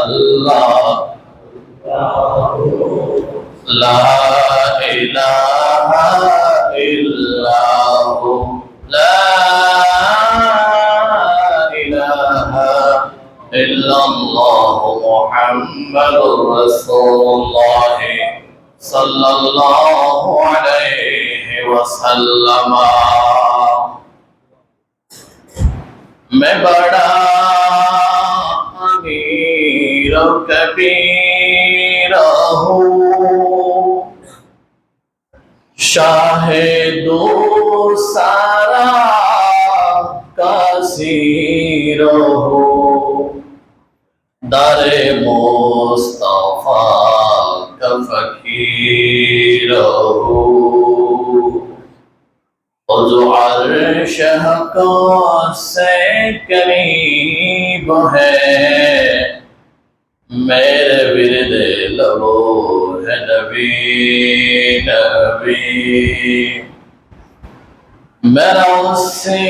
ইল্লাল্লাহ লা ইলাহা ইল্লাহু লা ইলাহা ইল্লাল্লাহু মুহাম্মাদুর রাসূলুল্লাহ সাল্লাল্লাহু আলাইহি ওয়াসাল্লাম। मैं बड़ा अमीर और कबीर हूँ, शाहिदो सारा कासीर हूँ, दारे मुस्तफा का फकीर हूँ, और जो अर्श हक़ से करीब है, मेरे विरदे लबो है नबी नबी। मेरा उससे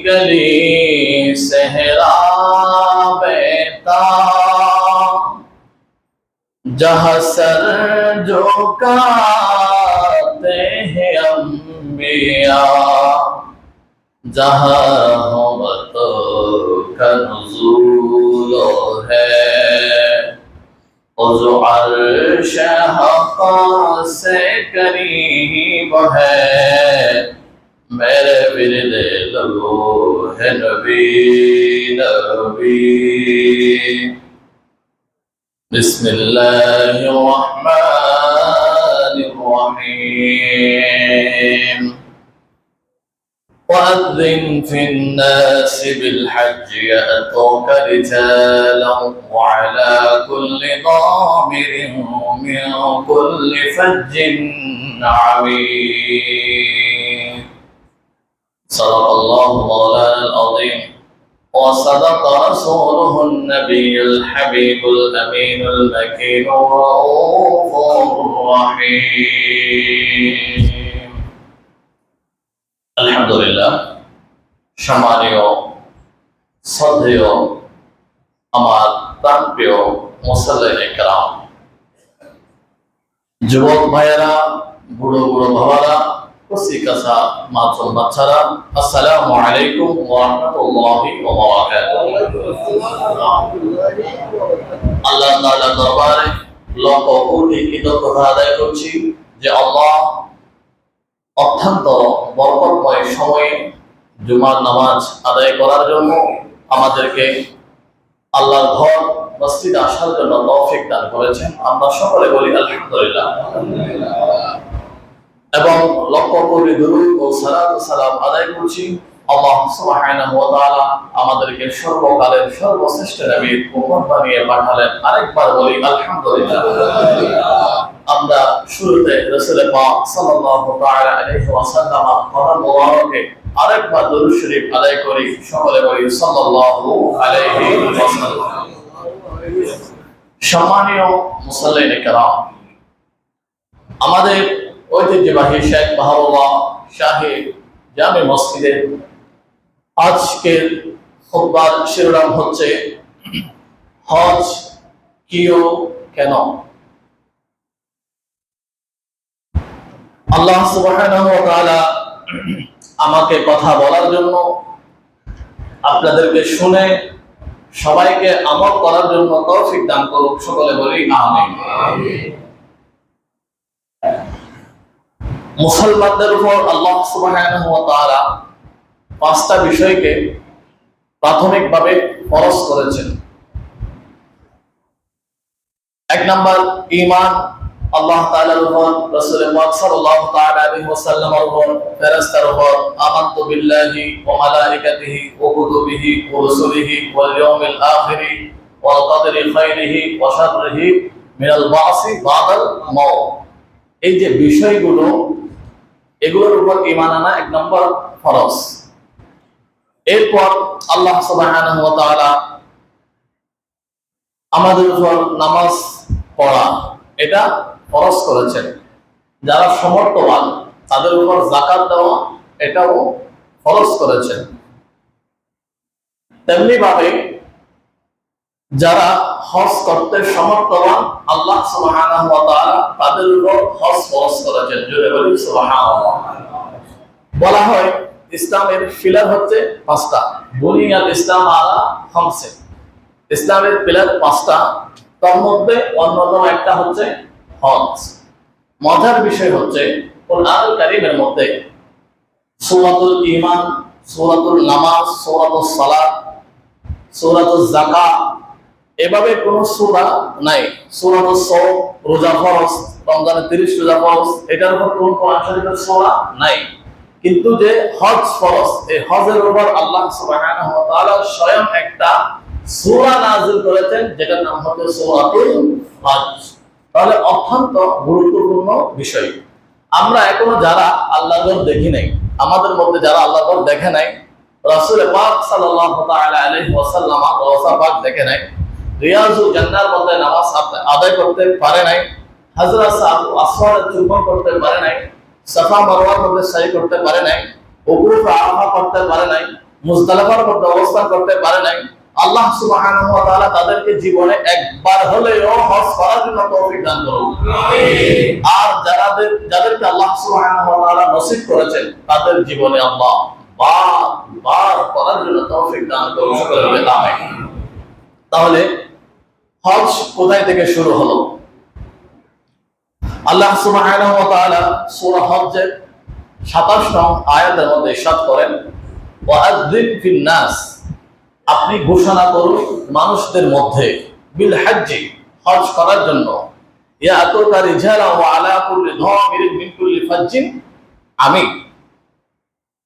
गली सहरा बेता, जहाँ सर झुकाते हैं अम्बिया, जहाँ रहमतों का नुज़ूल है, और जो अर्श हक़ से करीब है, मेरे विरदे लबो है नबी नबी। बिस्मिल्लाहिर्रहमानिर्रहीम। وأذن في الناس بالحج يأتوك رجالا وعلى كل ضامر من كل فج عميق. صدق الله مولانا العظيم وصدق رسوله النبي الحبيب الأمين المكين الرؤوف الرحيم। আলহামদুলিল্লাহ, সম্মানীয় শ্রদ্ধেয় আমার প্রাণপ্রিয় মুসল্লিনে কেরাম, যুবক ভাইয়েরা, বুড়ো বুড়ো বাবারা, কচি কাঁচা মাসুম বাচ্চারা, আসসালামু আলাইকুম ওয়া রাহমাতুল্লাহি ওয়া বারাকাতুহু। আল্লাহ তাআলার দরবারে লক্ষ কোটি কৃতজ্ঞতা আদায় করছি যে আল্লাহ অত্যন্ত বরকতময় সময়ে জুমার নামাজ আদায় করার জন্য আমাদেরকে আল্লাহর ঘর মসজিদে আসার জন্য তৌফিক দান করেছেন। আমরা সকলে বলি আলহামদুলিল্লাহ। এবং লক্ষ কোটি দুরূদ ও সালাত ও সালাম আদায় করছি আল্লাহ সুবহানাহু ওয়া তাআলা আমাদেরকে সর্বকালের সর্বশ্রেষ্ঠ নবীর উম্মত বানিয়ে পাঠালেন। আরেকবার বলি আলহামদুলিল্লাহ। আমরা শুরুতে রাসূল পাক সাল্লাল্লাহু তাআলা আলাইহি ওয়াসাল্লামের কদম মোবারকে আরেকবার দরুদ শরীফ আদায় করি, সকলে বলি সাল্লাল্লাহু আলাইহি ওয়াসাল্লাম। সম্মানীয় মুসল্লিনে কেরাম, আমাদের ঐতিহ্যবাহী শেখ বাহাউল্লাহ শাহী জামে মসজিদের আজকের খুতবার শিরোনাম হচ্ছে হজ কিও কেন। আল্লাহ সুবহানাহু ওয়া তাআলা আমাকে কথা বলার জন্য, আপনাদেরকে শুনে সবাইকে আমল করার জন্য তৌফিক দান করুক, সকলে বলি আমিন। মুসলমানদের উপর আল্লাহ সুবহানাহু ওয়া তাআলা পাঁচটা বিষয়কে প্রাথমিকভাবে ফরজ করেছেন। এক নাম্বার ঈমান, আল্লাহ তাআলার উপর, রাসূল পাক সাল্লাল্লাহু তাআলা আলাইহি ওয়াসাল্লামের উপর, ফেরেশতার উপর, আমানতু বিল্লাহি ওয়া মালাইকাতিহি ওয়া কুতুবিহি ওয়া রুসুলিহি ওয়াল ইয়াউমিল আখিরি ওয়াল কদরি খাইরিহি ওয়া শাররিহি মিনাল বাসি বাদাল মাউত। এই যে বিষয়গুলো, এগুলোর উপর ঈমান আনা এক নম্বর ফরজ। এরপর আল্লাহ সুবহানাহু ওয়া তাআলা আমাদের উপর নামাজ পড়া, এটা ফরজ করেছেন। যারা সমর্থবান তাদের উপর যাকাত দেওয়া, এটাও ফরজ করেছেন। তেমনি ভাবে যারা হজ করতে সমর্থবান আল্লাহ সুবহানাহু ওয়া তাআলা তাদের উপর হজ ফরজ করেছেন। জোরে বলি সুবহানাল্লাহ। বলা হয় ইসলামের পিলার হচ্ছে পাঁচটা। বুনিয়াল ইসলাম আলা খামসে, ইসলামের পিলার পাঁচটা, তার মধ্যে অন্যতম একটা হচ্ছে হজ। মজার বিষয় হচ্ছে কোরআনুল কারীমের মধ্যে সূরাতুল ঈমান, সূরাতুল নামাজ, সূরাতুস সালাত, সূরাতুল যাকাত, এভাবে কোন সূরা নাই। সূরাতুস সাওম, রোজা ফরজ, রমজানে 30 রোজা ফরজ, এটার উপর কোন কোরআন শরীফের সূরা নাই। কিন্তু যে হজ ফরজ, এই হজের উপর আল্লাহ সুবহানাহু ওয়া তাআলা স্বয়ং একটা সূরা নাযিল করেছেন, যেটার নাম হচ্ছে সূরাতুল হজ। তাহলে অত্যন্ত গুরুত্বপূর্ণ বিষয়। আমরা এখনো যারা আল্লাহর ঘর দেখি নাই, আমাদের মধ্যে যারা আল্লাহর ঘর দেখে নাই, রাসূল পাক সাল্লাল্লাহু তাআলা আলাইহি ওয়াসাল্লাম রওজা পাক দেখে নাই, রিয়াজুল জান্নাহর মধ্যে নামাজ আদায় করতে পারে নাই, হযরত আসওয়াদ চুম্বন করতে পারে নাই, সাফা মারওয়ার মধ্যে সাই করতে পারে নাই, উকুফ আরাফা করতে পারে নাই, মুজদালিফার মধ্যে অবস্থান করতে পারে নাই, আল্লাহ সুবহানাহু ওয়া তাআলা তাদেরকে জীবনে একবার হলেও হজ করার জন্য তৌফিক দান করুন। আমিন। আর যাদেরকে আল্লাহ সুবহানাহু ওয়া তাআলা নসিব করেছেন, তাদের জীবনে আল্লাহ বার করার জন্য তৌফিক দান করুন। সকলে বলে আমিন। তাহলে হজ কোথায় থেকে শুরু হলো? আল্লাহ সুবহানাহু ওয়া তাআলা সূরা হজ্জের 27 নং আয়াতের মধ্যে ইরশাদ করেন, ওয়াআযযিন ফিন নাস, আপনি ঘোষণা করুন মানুষদের মধ্যে, বিল হজ্জি, হজ করার জন্য, ইয়াতুকা রিজালা ওয়া আলা কুল্লি যামিরিন মিন কুল্লি ফাজ্জিন আমিক,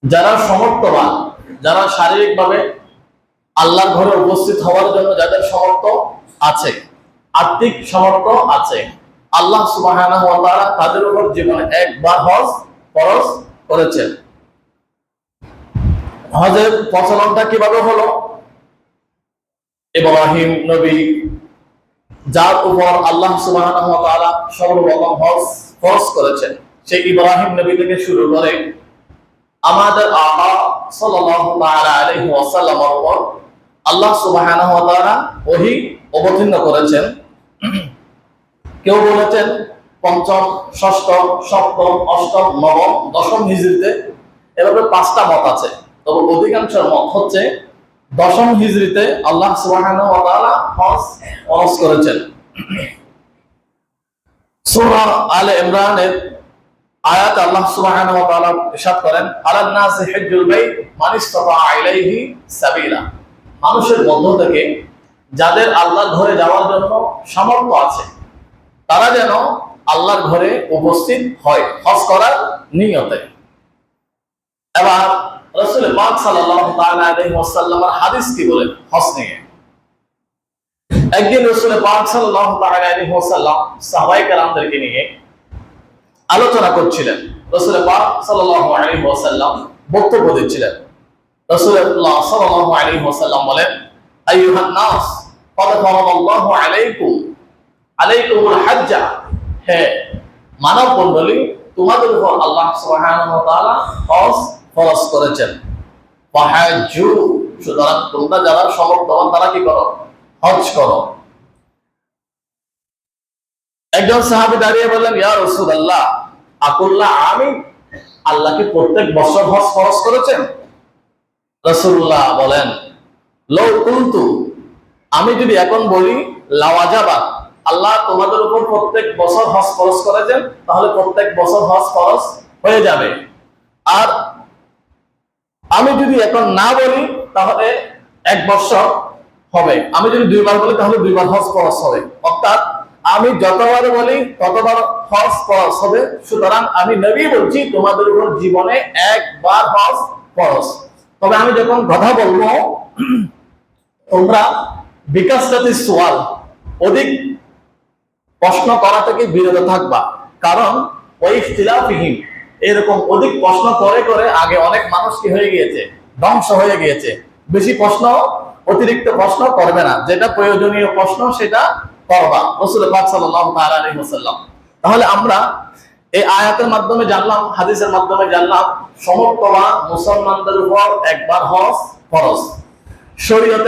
যারা সমর্থবান, যারা শারীরিকভাবে আল্লাহর ঘরে উপস্থিত হওয়ার জন্য যাদের সামর্থ্য আছে, আর্থিক সামর্থ্য আছে, আল্লাহ সুবহানাহু ওয়া তাআলা তাদের উপর জীবনে একবার হজ ফরজ করেছেন। হজের প্রচলনটা কিভাবে হলো? ইব্রাহিম নবী, যার উপর আল্লাহ সুবহানাহু ওয়া তাআলা সর্বপ্রথম হজ ফরজ করেছেন, সেই ইব্রাহিম নবী থেকে শুরু করে আমাদের আকা সাল্লাল্লাহু তাআলা আলাইহি ওয়াসাল্লামের উপর আল্লাহ সুবহানাহু ওয়া তাআলা ওহী অবতীর্ণ করেছেন। কেউ বলেছেন পঞ্চম, ষষ্ঠম, সপ্তম, অষ্টম, নবম, দশম হিজরিতে, এভাবে 5টা মত আছে। তবে অধিকাংশ মত হচ্ছে দশম হিজরিতে আল্লাহ সুবহানাহু ওয়া তাআলা হজ ফরজ করেছেন। সূরা আলে ইমরানের আয়াত আল্লাহ সুবহানাহু ওয়া তাআলা ইরশাদ করেন, আলান নাসি হিজ্জুল বাইত মান ইসতাতা ইলাইহি সাবিলা, মানুষের মধ্য থেকে যাদের আল্লাহর ঘরে যাওয়ার জন্য সামর্থ্য আছে, তারা যেন আল্লাহর ঘরে উপস্থিত হয় হজ করার নিয়তে। এবার রাসূল পাক সাল্লাল্লাহু তাআলা আলাইহি ওয়াসাল্লামের হাদিস কি বলেন হজ নিয়ে? একদিন রাসূল পাক সাল্লাল্লাহু তাআলা আলাইহি ওয়াসাল্লাম সাহাবায়ে কেরামদেরকে নিয়ে আলোচনা করছিলেন। রাসূল পাক সাল্লাল্লাহু আলাইহি ওয়াসাল্লাম বক্তব্য দিচ্ছিলেন। রাসূলুল্লাহ সাল্লাল্লাহু আলাইহি ওয়াসাল্লাম বলেন, আইয়ুহান নাস ক্বাদ ফারাদাল্লাহু আলাইকুমুল হাজ্জা, হে মানব মণ্ডলী, তোমাদের উপর আল্লাহ সুবহানাহু ওয়া তাআলা হজ ফরজ করেছেন। ফাহাজ্জু, সুতরাং তোমরা যারা সমর্থবান তারা কি করো? হজ করো। একজন সাহাবী দাঁড়িয়ে বললেন, ইয়া রাসূলুল্লাহ আকুল্লা আমিন, আল্লাহ কি প্রত্যেক বছর হজ ফরজ করেছেন? রাসূলুল্লাহ বলেন, লাউ কুনতু, আমি যদি এখন বলি লাওয়াজাবা, আল্লাহ তোমাদের উপর প্রত্যেক বছর হজ ফরজ করেছেন, তাহলে প্রত্যেক বছর হজ ফরজ হয়ে যাবে। আর আমি যদি এখন না বলি তাহলে 1 বছর হবে, আমি যদি 2 বার বলি তাহলে 2 বার হজ ফরজ হবে। অর্থাৎ আমি যতবার বলি ততবার হজ ফরজ হবে। সুতরাং আমি নবী বলছি তোমাদের উপর জীবনে একবার হজ ফরজ। তবে আমি যখন কথা বলবো তোমরা বিকাশাতি সুয়াল, অধিক প্রশ্ন করা থেকে বিরত থাকবা, কারণ ওই ইখতিলাফিহিম, এরকম অধিক প্রশ্ন করে করে আগে অনেক মানুষ কি হয়ে গিয়েছে, ধ্বংস হয়ে গিয়েছে। বেশি প্রশ্ন, অতিরিক্ত প্রশ্ন করবে না, যেটা প্রয়োজনীয় প্রশ্ন সেটা করবা। রাসূল পাক সাল্লাল্লাহু তাআলা আলাইহি ওয়াসাল্লাম। তাহলে আমরা এই আয়াতের মাধ্যমে জানলাম, হাদিসের মাধ্যমে জানলাম সমর্থবান মুসলমানদের উপর একবার হজ ফরজ। শরীয়ত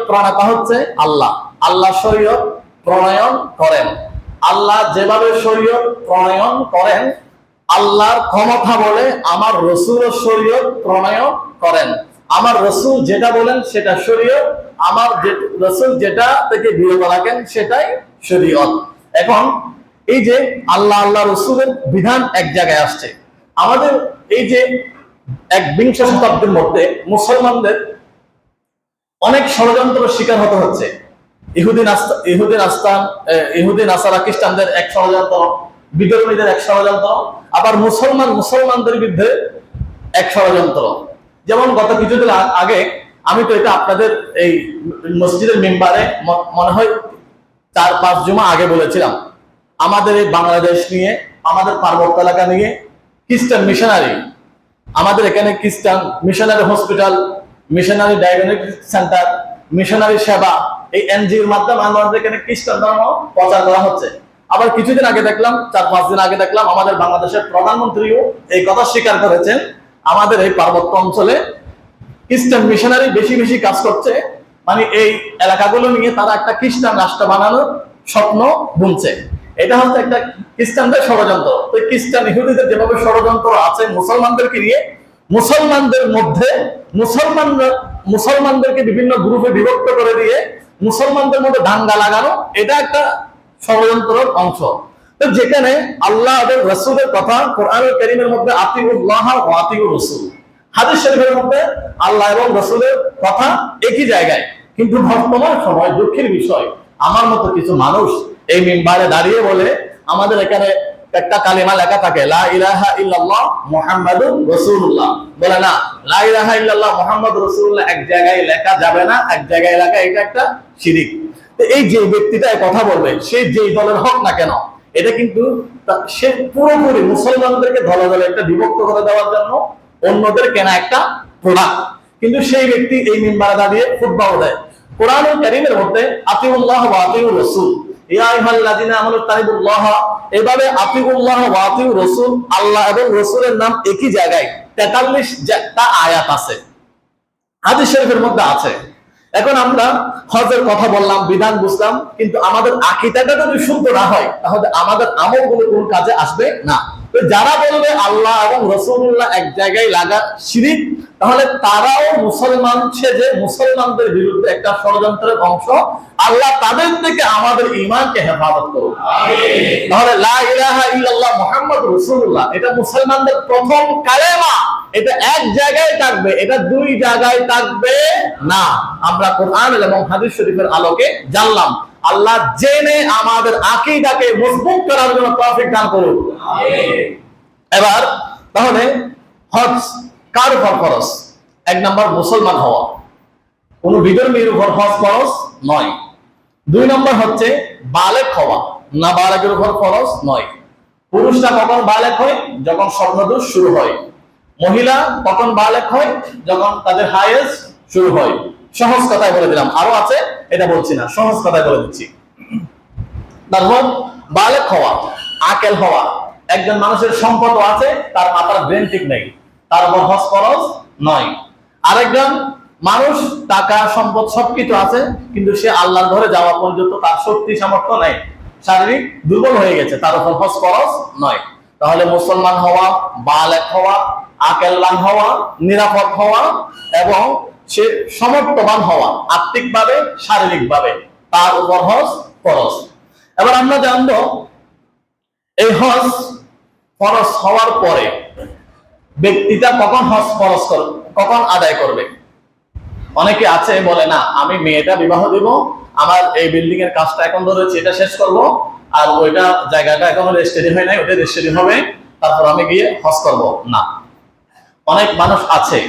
প্রণেতা হচ্ছে আল্লাহ। আল্লাহ শরীয়ত প্রণয়ন করেন। আল্লাহ যেভাবে শরীয়ত প্রণয়ন করেন, আল্লাহর ক্ষমতা বলে আমার রাসূল শরীয়ত প্রণয়ন করেন। আমার রাসূল যেটা বলেন সেটা শরীয়ত, আমার রাসূল যেটা থেকে বিরত রাখেন সেটাই শরীয়ত। এখন এই যে আল্লাহ রাসূলের বিধান এক জায়গায় আসছে, আমাদের এই যে বিংশ শতাব্দীর মধ্যে মুসলমানদের অনেক ষড়যন্ত্র শিকার হতে হচ্ছে। ইহুদি নাসারা খ্রিস্টানদের এক ষড়যন্ত্র, বিধর্মীদের এক ষড়যন্ত্র, আবার মুসলমানদের বিরুদ্ধে এক ষড়যন্ত্র। যেমন গত কিছুদিন আগে আমি তো এটা আপনাদের এই মসজিদের মেম্বারে মনে হয় 4-5 জুমা আগে বলেছিলাম, আমাদের এই বাংলাদেশ নিয়ে, আমাদের পার্বত্য এলাকা নিয়ে খ্রিস্টান মিশনারি, আমাদের এখানে খ্রিস্টান missionary hospital, missionary diagnostic centre, missionary সেবা, এই এনজিওর মাধ্যমে আমাদের এখানে খ্রিস্টান ধর্ম প্রচার করা হচ্ছে। আবার কিছুদিন আগে দেখলাম, 4-5 দিন আগে দেখলাম, আমাদের বাংলাদেশের প্রধানমন্ত্রীও এই কথা স্বীকার করেছেন, আমাদের এই পার্বত্য অঞ্চলে খ্রিস্টান মিশনারি বেশি কাজ করছে, মানে এই এলাকাগুলো নিয়ে তারা একটা খ্রিস্টান রাষ্ট্র বানানোর স্বপ্ন বুনছে। এটা হচ্ছে একটা খ্রিস্টানদের ষড়যন্ত্র। তো খ্রিস্টান ইহুদিদের যেভাবে ষড়যন্ত্র আছে মুসলমানদেরকে নিয়ে, মুসলমানদের মধ্যে মুসলমানদেরকে বিভিন্ন গ্রুপে বিভক্ত করে দিয়ে মুসলমানদের মধ্যে দাঙ্গা লাগানো, এটা একটা ষড়যন্ত্রের অংশ। তো যেখানে আল্লাহ এবং রাসূলের কথা কোরআনুল কারীমের মধ্যে আতিউল্লাহ ওয়া আতিউর রাসূল, হাদিস শরীফের মধ্যে আল্লাহ এবং রাসূলের কথা একই জায়গায়, কিন্তু বর্তমান সময় দুঃখের বিষয় আমার মতো কিছু মানুষ এই মিম্বারে দাঁড়িয়ে বলে আমাদের এখানে একটা কালিমা লেখা থাকে লা ইলাহা ইল্লাল্লাহ মুহাম্মাদুর রাসূলুল্লাহ, বলে না লা ইলাহা ইল্লাল্লাহ মুহাম্মাদুর রাসূলুল্লাহ এক জায়গায় লেখা যাবে না, এক জায়গায় লেখা, এটা একটা শিরক। তো এই যে ব্যক্তিটা কথা বলবে, সে যেই দলের হোক না কেন, এটা কিন্তু সে পুরোপুরি মুসলমানদেরকে দলে দলে একটা বিভক্ত করে দেওয়ার জন্য অন্যদের কেনা একটা প্রোডাক্ট। কিন্তু সেই ব্যক্তি এই মিম্বারে দাঁড়িয়ে খুতবা দেয়। কোরআনুল কারীমের মধ্যে আতিউল্লাহ ওয়া আতিউর রাসূল, ইয়া আইয়ুহাল্লাযিনা আমানু তাইবুল্লাহ, এভাবে আতিউল্লাহ ওয়া আতিউর রাসূল, আল্লাহ এবং রাসূলের নাম একই জায়গায় 43টা আয়াত আছে, হাদিস শরীফের মধ্যে আছে। এখন আমরা হজের কথা বললাম, বিধান বুঝলাম, কিন্তু আমাদের আকীদাটা যদি শুদ্ধ না হয় তাহলে আমাদের আমলগুলো কোন কাজে আসবে না। তো যারা বলবে আল্লাহ এবং রাসূলুল্লাহ এক জায়গায় লাগা শিরক, তাহলে তারাও মুসলমান সেজে মুসলমানদের বিরুদ্ধে একটা ষড়যন্ত্রের অংশ। আল্লাহ তাদের থেকে আমাদের ঈমানকে হেফাজত করুন, আমিন। তাহলে লা ইলাহা ইল্লাল্লাহ মুহাম্মাদুর রাসূলুল্লাহ এটা মুসলমানদের প্রথম কালেমা, এটা এক জায়গায় থাকবে, এটা দুই জায়গায় থাকবে না। আমরা কোরআন এবং হাদিস শরীফের আলোকে জানলাম। আল্লাহ জেনে আমাদের আকীদাকে মজবুত করার জন্য তৌফিক দান করুন, আমিন। এবার তাহলে হজ কার উপর ফরজ? 1 নাম্বার মুসলমান হওয়া, কোন বিধর্মীর উপর হজ ফরজ নয়। 2 নাম্বার হচ্ছে বালেগ হওয়া, না বালেগের উপর ফরজ নয়। পুরুষরা কখন বালেগ হয়? যখন স্বপ্নদোষ শুরু হয়। মহিলা কখন বালেগ হয়? যখন তাদের হায়েজ শুরু হয়। সহজ কথায় বলে দিলাম, আরো আছে এটা বলছি না, সহজ কথায় বলে দিচ্ছি। তারপর বালেগ হওয়া, আকেল হওয়া। একজন মানুষের সম্পদ আছে, তার মাথার ব্রেন ঠিক নেই, তার উপর হজ ফরজ নয়। আরেকজন মানুষ টাকা সম্পদ সবকিছু আছে, কিন্তু সে আল্লাহর ঘরে যাওয়া পর্যন্ত তার শক্তি সামর্থ্য নেই, শারীরিক দুর্বল হয়ে গেছে, তার উপর হজ ফরজ নয়। তাহলে মুসলমান হওয়া, বালেগ হওয়া, আকেলবান হওয়া, নিরাপদ হওয়া এবং সে সমর্থবান হওয়া আর্থিকভাবে শারীরিকভাবে, তার উপর হজ ফরজ। এবার আমরা জানবো এই হজ ফরজ হওয়ার পরে ব্যক্তিটা কখন হজ ফরজ করবে, কখন আদায় করবে। অনেকে আছে বলে না আমি মেয়েটা বিবাহ দিব, আমার এই বিল্ডিং এর কাজটা এখন ধরেছি, এটা শেষ করব, আর ওইটা জায়গাটা এখনো রেজিস্ট্রি হয় নাই, ওটা রেজিস্ট্রি হবে, তারপর আমি গিয়ে হজ করব না। অনেক মানুষ আছে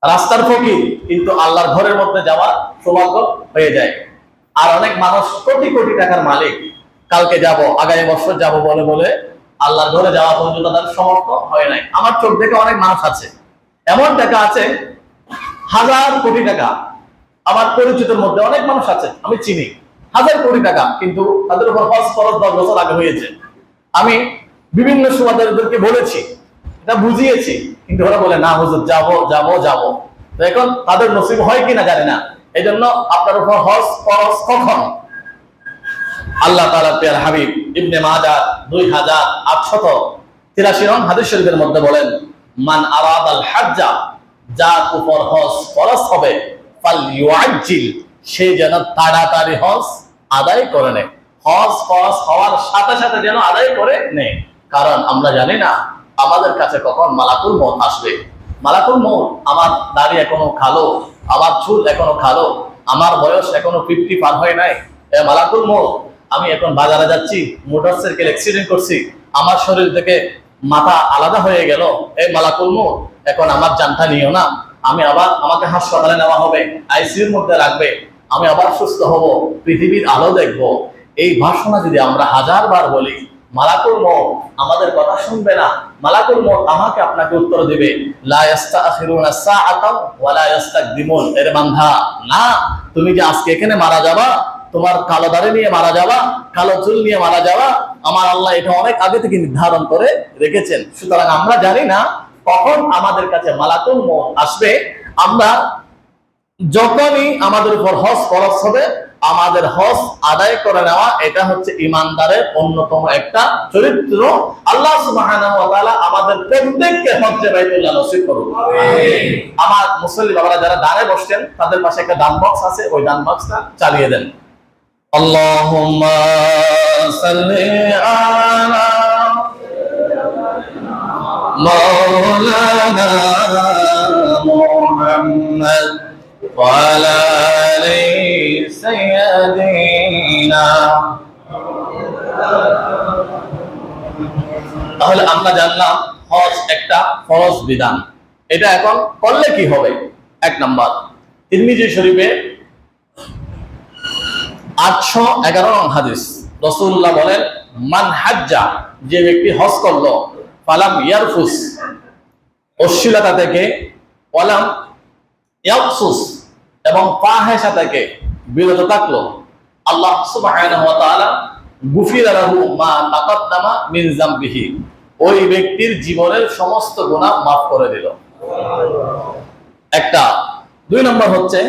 রাস্তার ফকির, কিন্তু আল্লাহর ঘরের মধ্যে যাওয়ার সৌভাগ্য হয়ে যায়। আর অনেক মানুষ কোটি কোটি টাকার মালিক, কালকে যাব, আগামী বছর যাব বলে বলে আল্লাহর ঘরে যাওয়া পর্যন্ত তার সমর্থ হয় নাই। আমার চোখ দেখে অনেক মানুষ আছে, এমন টাকা আছে 1000 কোটি টাকা। আমার পরিচিতের মধ্যে অনেক মানুষ আছে, আমি চিনি, 1000 কোটি টাকা, কিন্তু তাদের উপর হজ ফরজ 10 বছর আগে হয়েছে। আমি বিভিন্ন সুবাদারদেরকে বলেছি, এটা বুঝিয়েছি, কিন্তু ওরা বলে না হুজুর যাব যাব যাব। তো এখন তাদের নসিব হয় কিনা জানি না। এই জন্য আপনার উপর হজ ফরজ কখন? আল্লাহ তাআলা প্রিয় হাবিব ইবনে মাজাহ 2883 নং হাদিস শরীফের মধ্যে বলেন, মান আরাদাল হাজ্জা, যার উপর হজ ফরজ হবে, ফালইউআজ্জিল, সে যেন তাড়াতাড়ি হজ আদায় করে নেয়। হজ ফরজ হওয়ার সাথে সাথে যেন আদায় করে নেয়। কারণ আমরা জানি না আমাদের কাছে কখন মালাকুল মউত আসবে। মালাকুল মউত, আমার দাড়ি এখনো কালো, আমার চুল এখনো কালো, আমার বয়স এখনো 50 পার হয় নাই, মালাকুল মউত, আমি এখন বাজারে যাচ্ছি, মোটরসাইকেল অ্যাক্সিডেন্ট করছি, আমার শরীর থেকে মাথা আলাদা হয়ে গেল, এই মালাকুল মউত, এখন আমার জানটা নিও না, আমি আবার, আমাকে হাসপাতালে নেওয়া হবে, আইসিইউর মধ্যে রাখবে, আমি আবার সুস্থ হব, পৃথিবীর আলো দেখব। এই ভাষণা যদি আমরা 1000 বার বলি, মালাকুল মউত আমাদের কথা শুনবে না। মালাকুল মউত আমাকে আপনাকে উত্তর দিবে, লা ইস্তাখিরুনা সাআতাও ওয়া লা ইস্তাকদিমুন, এর বান্দা, না, তুমি যে আজকে এখানে মারা যাবা, তোমার কালো দাড়ি নিয়ে মারা যাবা, কালো চুল নিয়ে মারা যাবা, আমার আল্লাহ এটা অনেক আগে থেকে নির্ধারণ করে রেখেছেন। সুতরাং আমরা জানি না কখন আমাদের কাছে মালাকুল মউত আসবে। আমরা যখনই আমাদের উপর হজ ফরজ হবে, আমাদের হজ আদায় করে নেওয়া, এটা হচ্ছে ঈমানদারের অন্যতম একটা চরিত্র। আল্লাহ সুবহানাহু ওয়া তাআলা আমাদের প্রত্যেককে হজ্জে বাইতুল্লাহ নসিব করুন। আমিন। আমার মুসল্লি বাবারা যারা দাঁড়ে বসছেন, তাদের পাশে একটা ডান বক্স আছে, ওই ডান বক্সটা চালিয়ে দেন। আল্লাহুম্মা সাল্লি আলা মাওলানা মুহাম্মদ ওয়া আলা আলি সাইয়্যিদিনা। তাহলে আমরা জানলাম হজ একটা ফরজ বিধান। এটা এখন করলে কি হবে? 1 নাম্বার, তিরমিজি শরীফে 811 নং হাদিস, রাসূলুল্লাহ বলেন, মান হাজ্জা, যে ব্যক্তি হজ করলো, ফালাম ইয়ারফুস, অশ্লীলতা থেকে, ওয়ালাম ইয়াকসুস, এবং ফাহিশা থেকে বিরত থাকলো, আল্লাহ সুবহানাহু ওয়া তাআলা গুফিরা লাহু মা তাকাদ্দামা মিন যামবিহি, ওই ব্যক্তির জীবনের সমস্ত গুনাহ মাফ করে দিল। একটা। 2 নম্বর হচ্ছে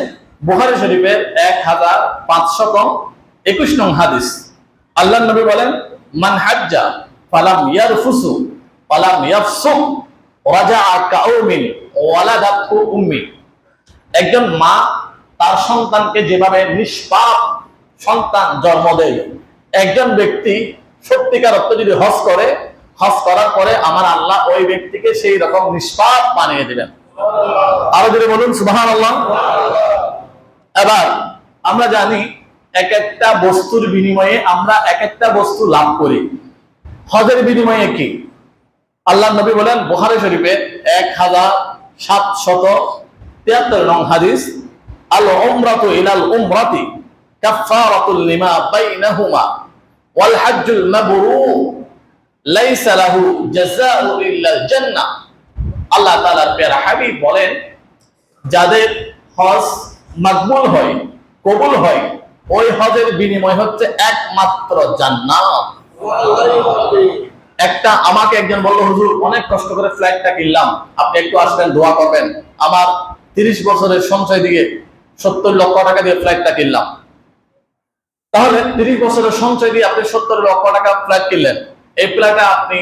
বুখারী শরীফের 1521 নং হাদিস, আল্লাহর নবী বলেন, মান হাজ্জা ফালাম ইয়ারফুসু ওয়ালাম ইয়াফসুক রাজাআ কাউমিন ওয়ালাদাতহু উম্মি, একজন মা তার সন্তানকে যেভাবে নিষ্পাপ সন্তান জন্ম দেয়, একজন ব্যক্তি সত্যিকার অর্থে যদি হজ করে, হজ করার পরে আমার আল্লাহ ওই ব্যক্তিকে সেই রকম নিষ্পাপ বানিয়ে দিবেন। আরো যদি বলুন সুবহানাল্লাহ। এবার আমরা জানি এক একটা বস্তুর বিনিময়ে আমরা এক একটা বস্তু লাভ করি। হজের বিনিময়ে কি? আল্লাহর নবী বলেন বুখারী শরীফে 1773 নং হাদিস, আল উমরাতু ইলাল উমরাতি কাফফারাতুল লিমা বাইনাহুমা ওয়াল হজ্জুল মাবরুর লাইসা লাহু জাযাউ ইল্লাল জান্নাহ। আল্লাহ তাআলার প্যারা হাবিব বলেন, যাদের হজ মাকবুল হয়, কবুল হয়, ওই হজের বিনিময় হচ্ছে একমাত্র জান্নাত। একটা, আমাকে একজন বলল, হুজুর অনেক কষ্ট করে ফ্লাইটটা কিনলাম, আপনি একটু আসবেন, দোয়া করবেন, আমার 30 বছরের সঞ্চয় দিয়ে 70 লক্ষ টাকা দিয়ে ফ্লাইটটা কিনলাম। তাহলে 30 বছরের সঞ্চয় দিয়ে আপনি 70 লক্ষ টাকা ফ্লাইট কিনলেন, এই ফ্লাইটে আপনি,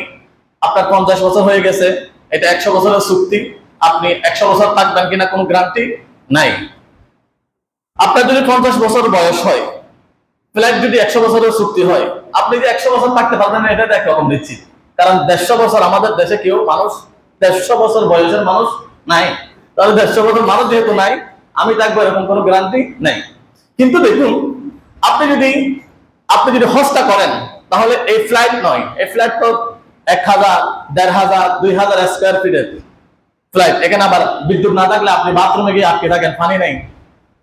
আপনার 50 বছর হয়ে গেছে, এটা 100 বছরের চুক্তি, আপনি 100 বছর থাকবেন কিনা কোনো গ্যারান্টি নাই। আপনার যদি 50 বছর বয়স হয়, ফ্লাইট যদি 100 বছরের চুক্তি হয়, আপনি যে 100 বছর থাকতে পারবেন না, এটা একরকম দিচ্ছি। কারণ 150 বছর আমাদের দেশে কেউ মানুষ 150 বছর বয়সের মানুষ নাই। তাহলে 150 বছর মানুষ যেহেতু নাই, আমি থাকবো এরকম কোনো গ্যারান্টি নেই। কিন্তু দেখুন, আপনি যদি হজটা করেন, তাহলে এই ফ্লাইট নয়, এই ফ্লাইট তো 1000, 1500, 2000 স্কয়ার ফিটের ফ্লাইট। এখানে আবার বিদ্যুৎ না থাকলে আপনি বাথরুমে গিয়ে আটকে থাকেন, পানি নেই,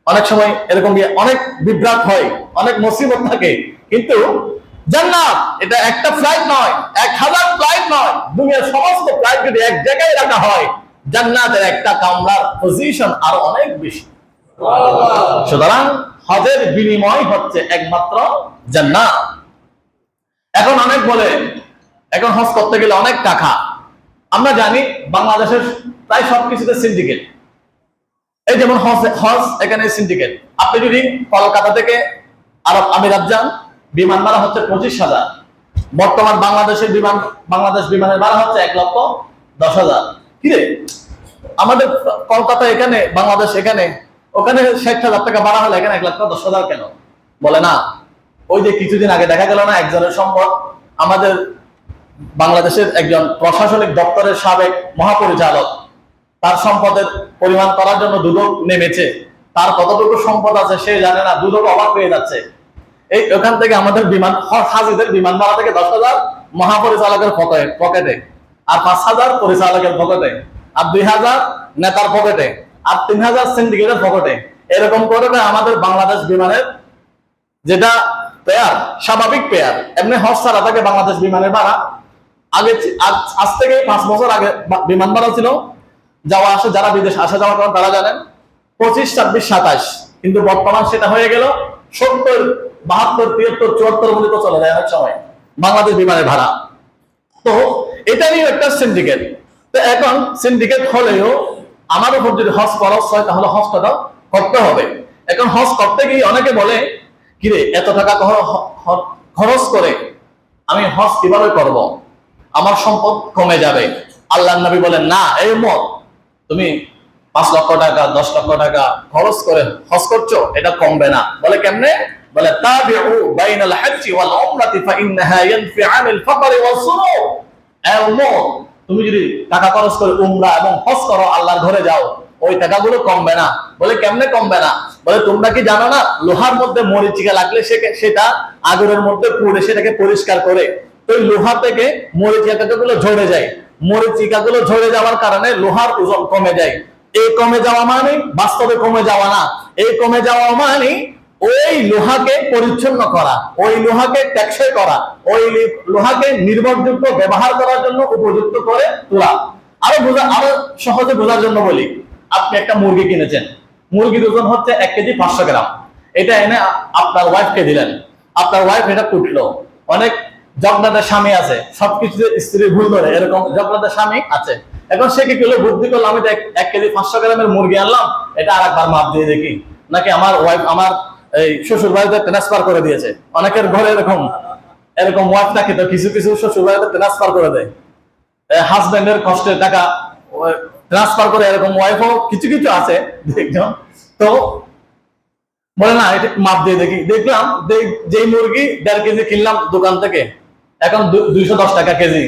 অনেক সময় এরকম গিয়ে অনেক বিভ্রাট হয়, অনেক মুসিবত থাকে। কিন্তু জান্নাত এটা একটা ফ্লাইট নয়, 1000 ফ্লাইট নয়, দুনিয়ার সমস্ত ফ্লাইট যদি এক জায়গায় রাখা হয়, জান্নাতের একটা কামরার পজিশন আরো অনেক বেশি। সুতরাং হজের বিনিময় হচ্ছে একমাত্র জান্নাত। এখন অনেক বলে, এখন হজ করতে গেলে অনেক টাকা। আমরা জানি বাংলাদেশের প্রায় সবকিছুতে সিন্ডিকেট। এই যেমন হজ, হজ এখানে সিন্ডিকেট। আপনি যদি কলকাতা থেকে আরব আমিরাত যান, বিমান ভাড়া হচ্ছে 25,000। বর্তমান বাংলাদেশ বিমানের ভাড়া হচ্ছে 1,10,000। কি রে, আমাদের কলকাতা এখানে, বাংলাদেশ এখানে, ওখানে 60,000 টাকা ভাড়া হলে এখানে 1,10,000 কেন? বলে না, ওই যে কিছুদিন আগে দেখা গেল না, একজনের সম্পদ, আমাদের বাংলাদেশের একজন প্রশাসনিক দপ্তরের সাবেক মহাপরিচালক, তার সম্পদের পরিমাণ করার জন্য দুদক নেমেছে। তার কতটুকু সম্পদ আছে সে জানে না, দুদক অবাক হয়ে যাচ্ছে। এই ওখান থেকে আমাদের হাজিদের বিমান ভাড়া থেকে 10,000 মহাপরিচালকের পকেটে, আর 5,000 পরিচালকের পকেটে, আর 2,000 নেতার পকেটে, আর 3,000 সিন্ডিকেটের পকেটে। এরকম করে আমাদের বাংলাদেশ বিমানের যেটা পেয়ার, স্বাভাবিক পেয়ার, এমনি হজ ছাড়া থাকে বাংলাদেশ বিমানের ভাড়া আগে, আজ থেকে 5 বছর আগে বিমান ভাড়া ছিল যাওয়া আসা, যারা বিদেশ আসা যাওয়া করেন তারা জানেন, 25, 26, 27। কিন্তু বর্তমান সেটা হয়ে গেল 70, 72, 73, 74 পর্যন্ত চলে যায় অনেক সময় বাংলাদেশ বিমানের ভাড়া। তো এটা নিয়ে একটা সিন্ডিকেট। তো এখন সিন্ডিকেট হলেও আমার উপর যদি হজ খরচ হয় তাহলে হজটা করতে হবে। এখন হজ করতে গিয়ে অনেকে বলে, কিরে এত টাকা খরচ করে আমি হজ কিভাবে করব, আমার সম্পদ কমে যাবে। আল্লাহর নবী বলেন, না, এই মত তুমি 5 লক্ষ টাকা 10 লক্ষ টাকা খরচ করে হজ করছো, এটা কমবে না। বলে কেমনে? বলে তাবিউ বাইনাল হজ্জি ওয়াল উমরাতি ফাইন্নাহা ইয়ানফিআনিল ফাকরি ওয়াস সুরুর। এই উম্মত, তুমি যদি টাকা খরচ করে উমরা এবং হজ করো, আল্লাহর ঘরে যাও, ওই টাকাগুলো কমবে না। বলে কেমনে কমবে না? বলে তোমরা কি জানো না, লোহার মধ্যে মরিচিকা লাগলে সেটা আগুনের মধ্যে পুড়ে সেটাকে পরিষ্কার করে, তো লোহা থেকে মরিচিকাগুলো ঝরে যায়। মরিচিকাগুলো ঝরে যাওয়ার কারণে লোহার ওজন কমে যায়। এই কমে যাওয়া মানে বাস্তবে কমে যাওয়া না, এই কমে যাওয়া মানে ওই লোহাকে পরিচ্ছন্ন করা, ওই লোহাকে টেকসই করা, ওই লোহাকে নির্ভরযোগ্য ব্যবহার করার জন্য উপযুক্ত করে তোলা। আরো সহজে বোঝার জন্য বলি, আপনি একটা মুরগি কিনেছেন, মুরগির ওজন হচ্ছে 1 কেজি 500 গ্রাম। এটা এনে আপনার ওয়াইফকে দিলেন, আপনার ওয়াইফ এটা কুটলো। অনেক জগনাদের স্বামী আছে, সবকিছু স্ত্রী ভুল ধরে, এরকম জগনাদের স্বামী আছে। এখন সে কি করলো, বুদ্ধি করলো, আমি 1 কেজি 500 গ্রামের মুরগি আনলাম, এটা আরেকবার মাপ দিয়ে দেখি নাকি আমার ওয়াইফ আমার এই শ্বশুর বাড়িতে ট্রান্সফার করে দিয়েছে। অনেকের ঘরে এরকম ওয়াইফ থাকে, তো কিছু কিছু শ্বশুর বাড়িতে ট্রান্সফার করে দেয়, হাজবেন্ডের কষ্টের টাকা ট্রান্সফার করে, এরকম ওয়াইফও কিছু কিছু আছে দেখলাম। তো বলে না, এটা মাপ দিয়ে দেখি। দেখলাম যে মুরগি 1.5 কেজি কিনলাম দোকান থেকে, এখন 210 টাকা কেজি,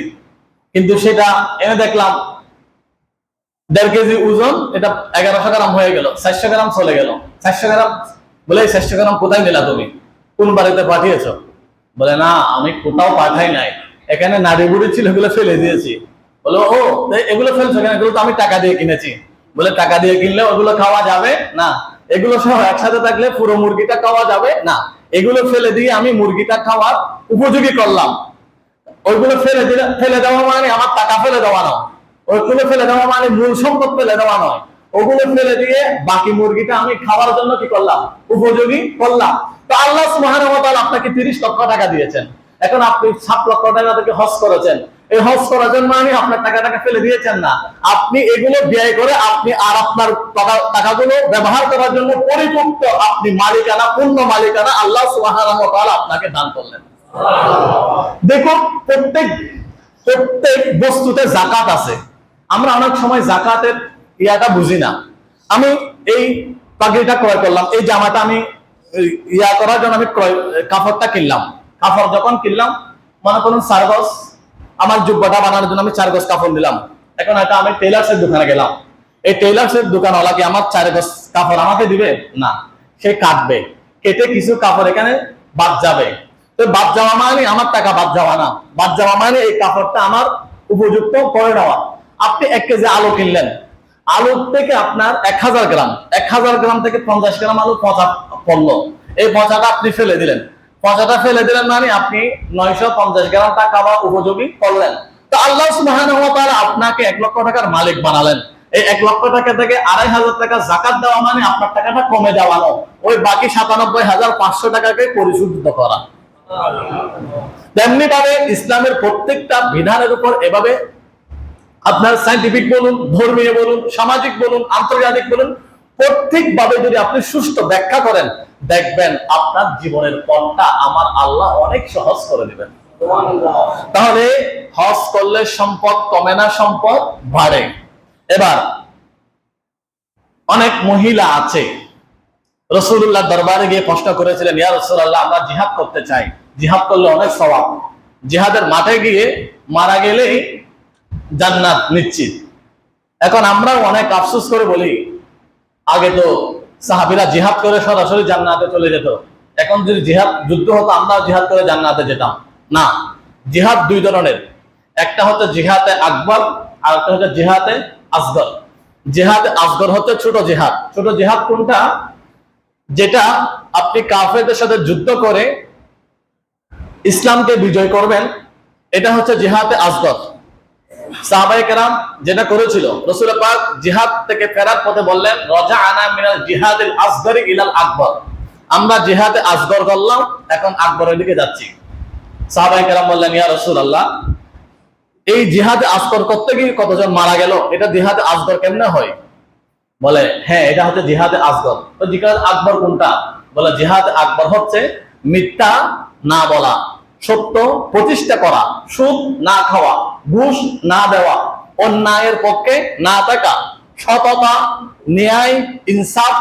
কিন্তু সেটা এনে দেখলাম 1.5 কেজি ওজন, এটা 1100 গ্রাম হয়ে গেল, 400 গ্রাম চলে গেল। 400 গ্রাম, বলে 400 গ্রাম কোথায় নিলা তুমি, কোন বাড়িতে পাঠিয়েছো? বলে না, আমি কোথাও পাঠাই নাই, এখানে নাড়ি বুড়ি ছিল, এগুলো ফেলে দিয়েছি। বলো, ও এগুলো ফেলছো কেন? এগুলো তো আমি টাকা দিয়ে কিনেছি। বলে টাকা দিয়ে কিনলে ওগুলো খাওয়া যাবে না, এগুলো সব একসাথে থাকলে পুরো মুরগিটা খাওয়া যাবে না, এগুলো ফেলে দিয়ে আমি মুরগিটা খাওয়ার উপযোগী করলাম। ওইগুলো ফেলে দেওয়া মানে আমার টাকা ফেলে দেওয়া নয়, ওইগুলো ফেলে দেওয়া মানে মূল সম্পদ ফেলে দেওয়া নয়। ওগুলো ফেলে দিয়ে বাকি মুরগিটা আমি খাওয়ার জন্য কি করলাম, উপযোগী করলাম। তো আল্লাহ সুবহানাহু ওয়া তাআলা আপনাকে 30 লক্ষ টাকা দিয়েছেন, এখন আপনি 7 লক্ষ টাকা থেকে হজ করেছেন। এই হজ করার জন্য আমি আপনার টাকাটাকে ফেলে দিয়েছেন না, আপনি এগুলো ব্যয় করে আপনি আর আপনার টাকাগুলো ব্যবহার করার জন্য পরিপক্ত আপনি মালিকানা, পূর্ণ মালিকানা আল্লাহ সুবহানাহু ওয়া তাআলা আপনাকে দান করলেন। দেখুন, প্রত্যেক বস্তুতে জাকাত আছে। আমরা অনেক সময় জাকাতের ইয়াটা বুঝি না। আমি এই পাগড়িটা ক্রয় করলাম, এই জামাটা আমি ইয়া করার জন্য আমি কাপড়টা কিনলাম। কাপড় যখন কিনলাম, মনে করুন 4 গজ, আমার জুব্বাটা বানানোর জন্য আমি 4 গজ কাপড় নিলাম। এখন এটা আমি টেইলার্সের দোকানে গেলাম, এই টেইলার্সের দোকানওয়ালা কি আমার 4 গজ কাপড় আমাকে দিবে? না, সে কাটবে, কেটে কিছু কাপড় এখানে বাদ যাবে। তো বাদ যাওয়া মানে আমার টাকা বাদ যাওয়া না, বাদ যাওয়া মানে এই কাপড়টা আমার উপযুক্ত করে নেওয়া। আপনি 1 কেজি আলু কিনলেন, আলু থেকে আপনার 1000 গ্রাম, 1000 গ্রাম থেকে 50 গ্রাম আলু পচা পড়লো, এই পচাটা আপনি ফেলে দিলেন। পচাটা ফেলে দিলেন মানে আপনি 950 গ্রাম টাকা বা উপযোগী করলেন। তো আল্লাহ সুবহানাহু ওয়া তাআলা আপনাকে 1 লক্ষ টাকার মালিক বানালেন। এই 1 লক্ষ টাকা থেকে 2500 টাকা যাকাত দেওয়া মানে আপনার টাকাটা কমে যাওয়ানো, ওই বাকি 97,500 টাকাকে পরিশোধিত করা। তেমনি ভাবে ইসলামের প্রত্যেকটা বিধানের উপর এভাবে আপনার সায়েন্টিফিক বলুন, ধর্মীয় বলুন, সামাজিক বলুন, আন্তর্জাতিক বলুন, প্রত্যেকভাবে যদি আপনি সুষ্ঠু ব্যাখ্যা করেন, দেখবেন আপনার জীবনের পথটা আমার আল্লাহ অনেক সহজ করে দিবেন। তাহলে হজ করলে সম্পদ কমে না, সম্পদ বাড়ে। এবার অনেক মহিলা আছে রাসূলুল্লাহ দরবারে গিয়ে প্রশ্ন করেছিলেন, ইয়া রাসূলুল্লাহ, আমরা জিহাদ করতে চাই, জিহাদ করলে অনেক সওয়াব, জিহাদের মাঠে গিয়ে মারা গেলেই জান্নাত নিশ্চিত। এখন আমরা অনেক আফসোস করে বলি, আগে তো সাহাবীরা জিহাদ করে সরাসরি জান্নাতে চলে যেত, এখন যদি জিহাদ যুদ্ধ হতো আমরা জিহাদ করে জান্নাতে যেতাম না। জিহাদ দুই ধরনের, একটা হচ্ছে জিহাদে আকবর, আর একটা হচ্ছে জিহাদে আসগর। জিহাদে আসগর হচ্ছে ছোট জিহাদ। ছোট জিহাদ কোনটা? যেটা আপনি কাফেরদের সাথে যুদ্ধ করে ইসলামকে বিজয় করবেন, এটা হচ্ছে জিহাদে আসগর। সাহাবায়ে কেরাম যেটা করেছিল, রাসূল পাক জিহাদ থেকে ফেরার পথে বললেন, রাজাআনা মিনাল জিহাদিল আসগরি ইলাল আকবর, আমরা জিহাদে আসগর করলাম, এখন আকবরের দিকে যাচ্ছি। সাহাবায়ে কেরাম বললেন, ইয়া রাসূলুল্লাহ, এই জিহাদে আসগর করতে গিয়ে কতজন মারা গেল, এটা জিহাদে আসগর কেমনে হয়? বলে, হ্যাঁ, এটা হচ্ছে জিহাদে আসগর। তো জিহাদ আকবর কোনটা? বলে, জিহাদ আকবর হচ্ছে মিথ্যা না বলা, সত্য প্রতিষ্ঠা করা, সুদ না খাওয়া, ঘুষ না দেওয়া, অন্যায়ের পক্ষে না থাকা, সততা, ন্যায়, ইনসাফ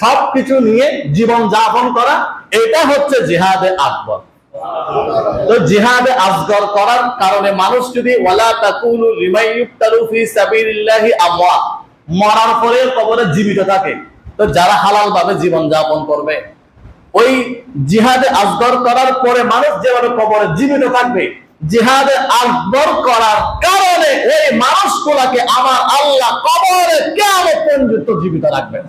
সবকিছু নিয়ে জীবন যাপন করা, এটা হচ্ছে জিহাদে আকবর। তো জিহাদে আসগর করার কারণে মানুষ যদি ওয়ালা তাকুলু লিমান ইউক্তালু ফি সাবিলিল্লাহি আমওয়াত, মরার পরে কবরে জীবিত থাকে, তো যারা হালাল ভাবে জীবন যাপন করবে, ওই জিহাদে আসগর করার পরে মানুষ যেভাবে কবরে জীবিত থাকবে, জিহাদে আকবর করার কারণে ওই মানুষগুলোকে আমার আল্লাহ কবরে কিয়ামত পর্যন্ত জীবিত রাখবেন।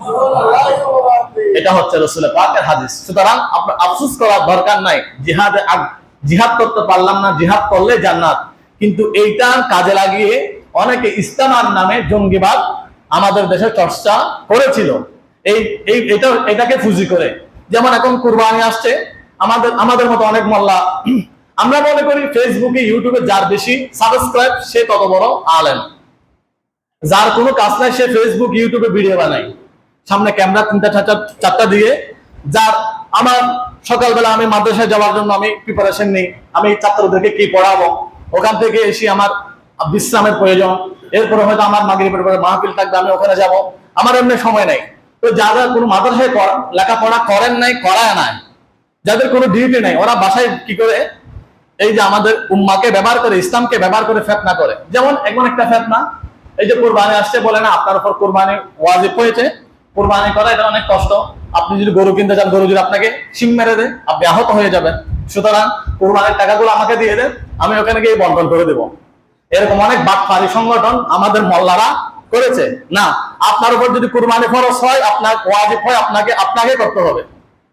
এটা হচ্ছে রাসূল পাকের হাদিস। সুতরাং আপনার আফসোস করার দরকার নাই, জিহাদ করতে পারলাম না, জিহাদ করলে জান্নাত। কিন্তু এইটা কাজে লাগিয়ে অনেকে ইসলামের নামে জঙ্গিবাদ আমাদের দেশে চর্চা করেছিল, এটাকে ফুজি করে। যেমন এখন কুরবানি আসছে, আমাদের মতো অনেক মোল্লা, আমরা মনে করি ফেসবুকে ইউটিউবে যার বেশি সাবস্ক্রাইব সে তত বড় আলেম, যার কোনো কাজ নাই সে ফেসবুক ইউটিউবে ভিডিও বানায়, সামনে ক্যামেরা 3-4টা দিয়ে। যার আমার সকালবেলা আমি মাদ্রাসায় যাওয়ার জন্য আমি প্রিপারেশন নেই, আমি ছাত্রদেরকে কি পড়াবো, ওখান থেকে এসে আমার বিশ্রামের প্রয়োজন, এরপরে হয়তো আমার মাগরিবের পরে মাহফিল থাকবে, আমি ওখানে যাব, আমার এমনি সময় নাই। তো যারা কোনো মাদ্রাসায় লেখাপড়া করেন নাই, করায় নাই, যাদের কোনো ডিউটি নাই, ওরা বাসায় কি করে এই যে আমাদের উম্মাকে ব্যবহার করে, ইসলামকে ব্যবহার করে ফিতনা করে। যেমন এমন একটা ফিতনা, এই যে কুরবানি আসছে, বলে না আপনার উপর কুরবানি ওয়াজিব হয়েছে, কুরবানি করা এটা অনেক কষ্ট, আপনি যদি গরু কিনতে চান, গরু যদি আপনাকে শিং মেরে দেয় আপনি আহত হয়ে যাবেন, সুতরাং কুরবানির টাকাগুলো আমাকে দিয়ে দেন, আমি ওখানে গিয়ে বন্টন করে দেবো। এরকম অনেক বাটপারি সংগঠন আমাদের মোল্লারা করেছে। না, আপনার উপর যদি কুরবানি ফরজ হয়, আপনার ওয়াজিব হয়, আপনাকে করতে হবে।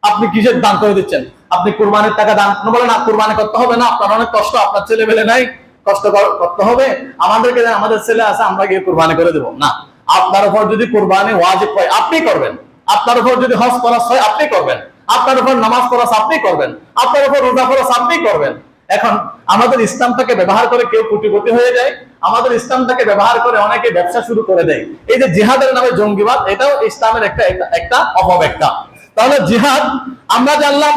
আপনি কিসের দান করে দিচ্ছেন? আপনি কুরবানির টাকা দান বলে না, কুরবানি করতে হবে না, আপনার অনেক কষ্ট, আপনার ছেলে মেলে নাই, কষ্ট করতে হবে, আমাদেরকে আমাদের ছেলে আছে আমরা গিয়ে কুরবানি করে দেবো। না, আপনার উপর যদি কুরবানি ওয়াজিব হয় আপনি করবেন, আপনার উপর যদি হজ ফরজ হয় আপনি করবেন, আপনার উপর নামাজ ফরজ আপনি করবেন, আপনার উপর রোজা ফরজ আপনি করবেন। এখন আমাদের ইসলামটাকে ব্যবহার করে কেউ কোটিপতি হয়ে যায়, আমাদের ইসলামটাকে ব্যবহার করে অনেকে ব্যবসা শুরু করে দেয়। এই যে জিহাদের নামে জঙ্গিবাদ, এটাও ইসলামের একটা অপব্যাখ্যা। তাহলে জিহাদ আমরা জানলাম,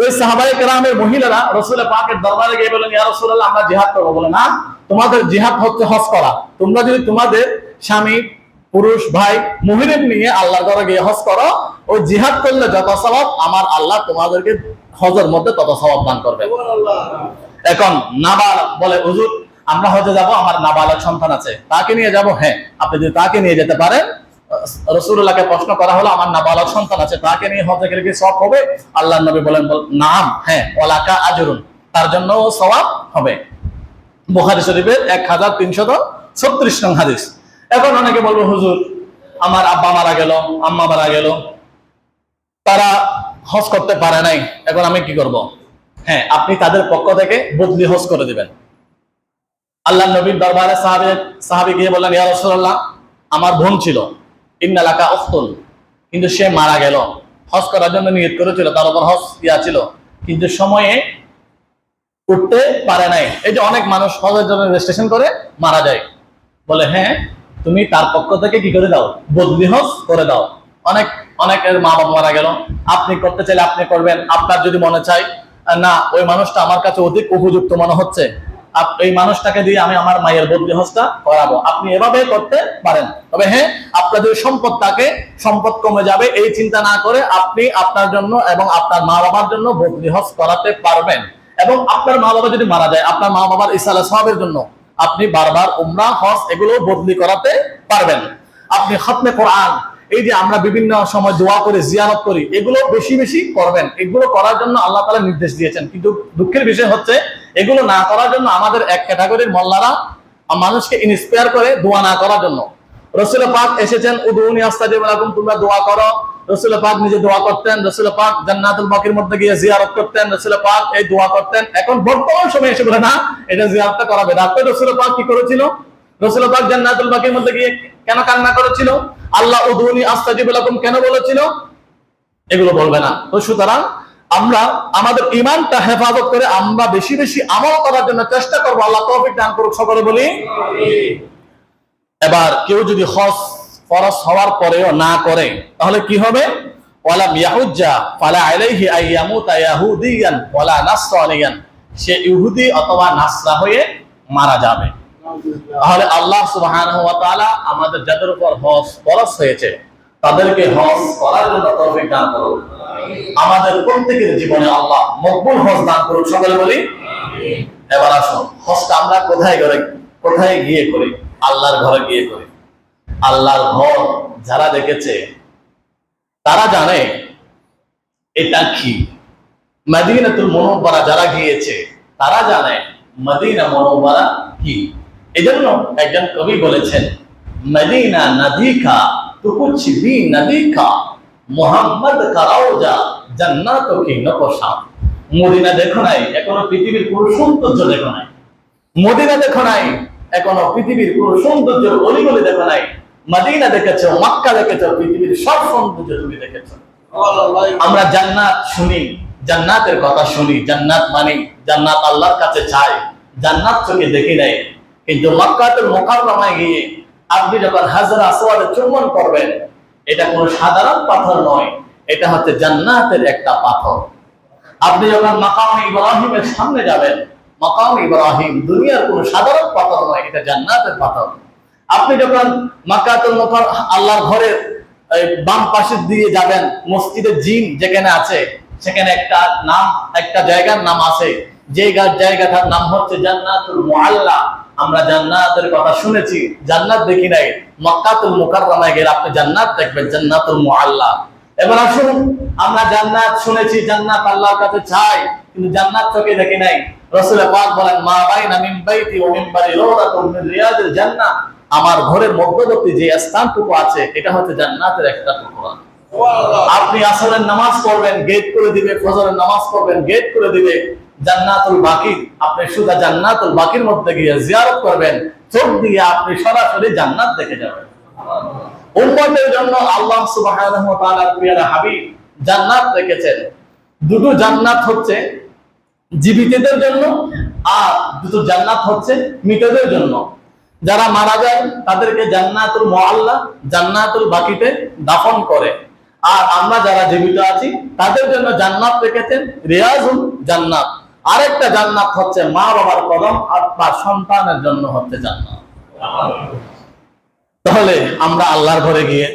ওই সাহাবায়ে কেরামের মহিলারা রাসূল পাকের দরবারে গিয়ে বলেন, ইয়া রাসূলুল্লাহ, আমরা জিহাদ করব। বলে, না, তোমাদের জিহাদ হচ্ছে হজ করা। তোমরা যদি তোমাদের স্বামী, পুরুষ, ভাই, মুহরিম নিয়ে আল্লাহর ঘরে গিয়ে হজ করো, ওই জিহাদ করলে যত সওয়াব আমার আল্লাহ তোমাদেরকে হজের মধ্যে তত সওয়াব দান করবে। এখন নাবালক বলে, হুজুর আমরা হজে যাব, আমার নাবালক সন্তান আছে, তাকে নিয়ে যাব। হ্যাঁ, আপনি যদি তাকে নিয়ে যেতে পারেন। রাসূলুল্লাহকে প্রশ্ন করা হলো, আমার নাবালক সন্তান আছে, তাকে নিয়ে হজে গেলে কি সওয়াব হবে? আল্লাহর নবী বলেন, নাম, হ্যাঁ, ওয়ালাকা আজরুন, তার জন্য সওয়াব হবে। বুখারী শরীফের 1336 নং হাদিস। এখন অনেকে বলবো, হুজুর আমার আব্বা মারা গেল, আম্মা মারা গেল, তারা হজ করতে পারে নাই, এখন আমি কি করব? হ্যাঁ, আপনি তাদের পক্ষ থেকে বদলি হজ করে দিবেন। আল্লাহর নবীর দরবারে সাহাবী গিয়ে বললেন, ইয়া রাসূলুল্লাহ, আমার বোন ছিল, ইন্না লাকা উখতুন, কিন্তু সে মারা গেল, হজ করার জন্য নিয়ত করেছিল, তার উপর হজ ছিল, কিন্তু সময়ে উঠতে পারে নাই। এই যে অনেক মানুষ হজের জন্য রেজিস্ট্রেশন করে মারা যায়। বলে, হ্যাঁ, তুমি তার পক্ষ থেকে কি করে দাও? বদলি হজ করে দাও। অনেকের মা বাবা মারা গেল, আপনি করতে চাইলে আপনি করবেন, আপনার যদি মনে চায় না ওই মানুষটা আমার কাছে অধিক উপযুক্ত মনে হচ্ছে, এই মানুষটাকে দিয়ে আমি আমার মায়ের বদলি হজটা করাবো, আপনি এভাবে করতে পারেন। তবে হ্যাঁ, আপনাদের সম্পদ কমে যাবে এই চিন্তা না করে আপনি আপনার জন্য এবং আপনার মা বাবার জন্য বদলি হজ করাতে পারবেন। এবং আপনার মা বাবা যদি মারা যায়, আপনার মা বাবার ইসালে সওয়াবের জন্য আপনি বারবার উমরা হজ এগুলো বদলি করাতে পারবেন। আপনি খতমে কোরআন, এই যে আমরা বিভিন্ন সময় দোয়া করে জিয়ারত করি, এগুলো বেশি বেশি করবেন। এগুলো করার জন্য আল্লাহ তাআলা নির্দেশ দিয়েছেন, কিন্তু দুঃখের বিষয় হচ্ছে এগুলো না করার জন্য আমাদের এক ক্যাটাগরির মোল্লারা মানুষকে ইন্সপায়ার করে দোয়া না করার জন্য। রাসূল পাক এসেছেন উদউনি আস্তাজিব লাকুম, তোমরা দোয়া করো। রাসূল পাক নিজে দোয়া করতেন, রাসূল পাক জান্নাতুল বাকির মধ্যে গিয়ে জিয়ারত করতেন, রাসূল পাক এই দোয়া করতেন। এখন বর্তমান সময়ে এসে বলে না এটা জিয়ারতটা করা বেদাত। রাসূল পাক কি করেছিল? রাসূল পাক জান্নাতুল বাকির মধ্যে গিয়ে কেন কান্না করেছিল? আল্লাহ উদউনি আস্তাজিব লাকুম কেন বলেছিল? এগুলো বলবে না। তো সুতরাং আমরা আমাদের ঈমানটা হেফাজত করে আমরা বেশি বেশি আমল করার জন্য চেষ্টা করব। আল্লাহ তৌফিক দান করুক, সকলে বলি আমিন। এবার কেউ যদি হজ ফরজ হওয়ার পরেও না করে তাহলে কি হবে? ওয়ালাম ইয়াহুজ্জা ফালা আলাইহি আইয়ামুতা ইয়াহুদিয়ান ওয়ালা নাসরানিয়ান, সে ইহুদি অথবা নাসরা হয়ে মারা যাবে। তাহলে আল্লাহ সুবহানাহু ওয়া তাআলা আমাদের যাদের উপর হজ ফরজ হয়েছে তাদেরকে হজ করার জন্য তৌফিক দান করুন। আমাদের প্রত্যেকের জীবনে আল্লাহ মকবুল হজ দান করুন, সকলে বলি আমিন। এবার আসুন, হজটা আমরা কোথায় গিয়ে করি? আল্লাহর ঘরে গিয়ে করি। আল্লাহর ঘর যারা দেখেছে তারা জানে এটা কি। মদিনাতুল মুনাওয়ারা যারা গিয়েছে তারা জানে মদিনা মুনাওয়ারা কি। এজন্য একজন কবি বলেছেন, মদিনা নদীকা তো কুছ ভি নদীকা, মুহাম্মদ কা রওজা জান্নাত কি নকশা। মদিনা দেখো নাই, এখনো পৃথিবীর কোন সৌন্দর্য দেখো নাই। মদিনা দেখো নাই, এখনো পৃথিবীর কোন সৌন্দর্য অলিগলি দেখো নাই। মদিনা দেখেছো, মক্কা দেখেছো, পৃথিবীর সব সৌন্দর্য তুমি দেখেছো। আমরা জান্নাত শুনি, জান্নাতের কথা শুনি, জান্নাত মানি, জান্নাত আল্লাহর কাছে চাই, জান্নাত চোখে দেখি নাই। কিন্তু মক্কাতুল মুকাররমায় গিয়ে আপনি যখন হাজরা আসওয়াদে চুম্বন করবেন, এটা কোনো সাধারণ পাথর নয়, এটা হচ্ছে জান্নাতের একটা পাথর। আপনি যখন মাকামে ইব্রাহিমের সামনে যাবেন, মাকামে ইব্রাহিম দুনিয়ার কোনো সাধারণ পাথর নয়, এটা জান্নাতের পাথর। আপনি যখন মক্কাতুল মুকাররম আল্লাহর ঘরের বাম পাশে দিয়ে যাবেন, মসজিদে জিন যেখানে আছে সেখানে একটা জায়গার নাম আছে, যে জায়গাটার নাম হচ্ছে জান্নাতুল মুআল্লা। আমরা জান্নাতের কথা শুনেছি, জান্নাত দেখি নাই। মক্কাতুল মুকাররমায় গেলে আপনি জান্নাত দেখবেন, জান্নাতুল মুআল্লা। এবার আসুন, আমরা জান্নাত শুনেছি, জান্নাত আল্লাহর কাছে চাই, কিন্তু জান্নাত চোখে দেখি নাই। রাসূল পাক বলেন, মা বাইনা মিনবাইতি ওয়া মিনবারি রাওদাতুম মিন রিয়াদিল জান্নাহ, আমার ঘরের মধ্যবর্তী যে স্থানটুকু আছে এটা হচ্ছে জান্নাতের একটা টুকরা। আপনি আসরের নামাজ পড়বেন, গেট করে দিবে, ফজরের নামাজ পড়বেন, গেট করে দিবে। জান্নাতুল বাকির, আপনি শুধু জান্নাতুল বাকির মধ্যে গিয়ে জিয়ারত করবেন, চোখ দিয়ে আপনি সরাসরি জান্নাত দেখে যাবেন। উম্মতের জন্য আল্লাহ সুবহানাহু ওয়া তাআলার প্রিয় হাবিব জান্নাত রেখেছেন। দুটো জান্নাত হচ্ছে জীবিতদের জন্য, আর দুটো জান্নাত হচ্ছে মৃতদের জন্য। যারা মারা যায় তাদেরকে জান্নাতুল মুআল্লা, জান্নাতুল বাকিতে দাফন করে। আর আমরা যারা জীবিত আছি তাদের জন্য জান্নাত রেখেছেন রিয়াজুল জান্নাত। আরেকটা জান্নাত হচ্ছে মা বাবার কদম, আর তার সন্তানের জন্য হচ্ছে জান্নাত। তাহলে আমরা আল্লাহর ঘরে গিয়ে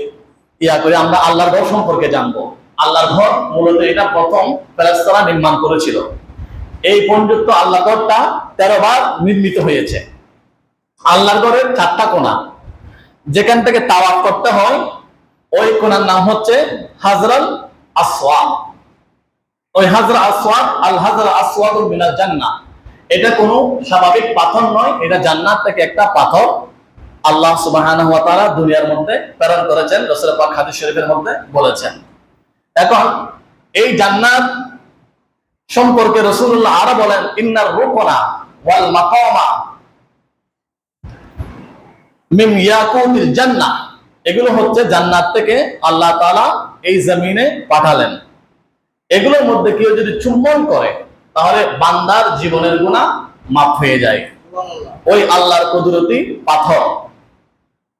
করে আমরা আল্লাহর ঘর সম্পর্কে জানবো। আল্লাহর ঘর মূলত এটা প্রথম ফেরেশতারা নির্মাণ করেছিল। এই পঞ্চযুক্ত আল্লাহ ঘরটা 13 বার নির্মিত হয়েছে। আল্লাহর ঘরের 4টা কোণা, যেখান থেকে তাওয়াফ করতে হয় ওই কোণার নাম হচ্ছে হাজরাল আসওয়াদ। ওই হাজরা আসওয়াদ, আল হাজরা আসওয়াদুল মিনাল জান্নাহ, এটা কোনো স্বাভাবিক পাথর নয়, এটা জান্নাত থেকে একটা পাথর আল্লাহ সুবহানাহু ওয়া তাআলা দুনিয়ার মধ্যে প্রেরণ করেছেন। রাসূল পাক হাদিস শরীফের মধ্যে বলেছেন। এখন এই জান্নাত সম্পর্কে রাসূলুল্লাহ আরো বলেন, ইন্নার রুকনা ওয়াল মাকামা মিন ইয়াকুতিল জান্নাহ, এগুলো হচ্ছে জান্নাত থেকে আল্লাহ তাআলা এই জমিনে পাঠালেন। এগুলোর মধ্যে কেউ যদি চুম্বন করে তাহলে বান্দার জীবনের গুনাহ মাফ হয়ে যায়। ওই আল্লাহর কুদরতি পাথর,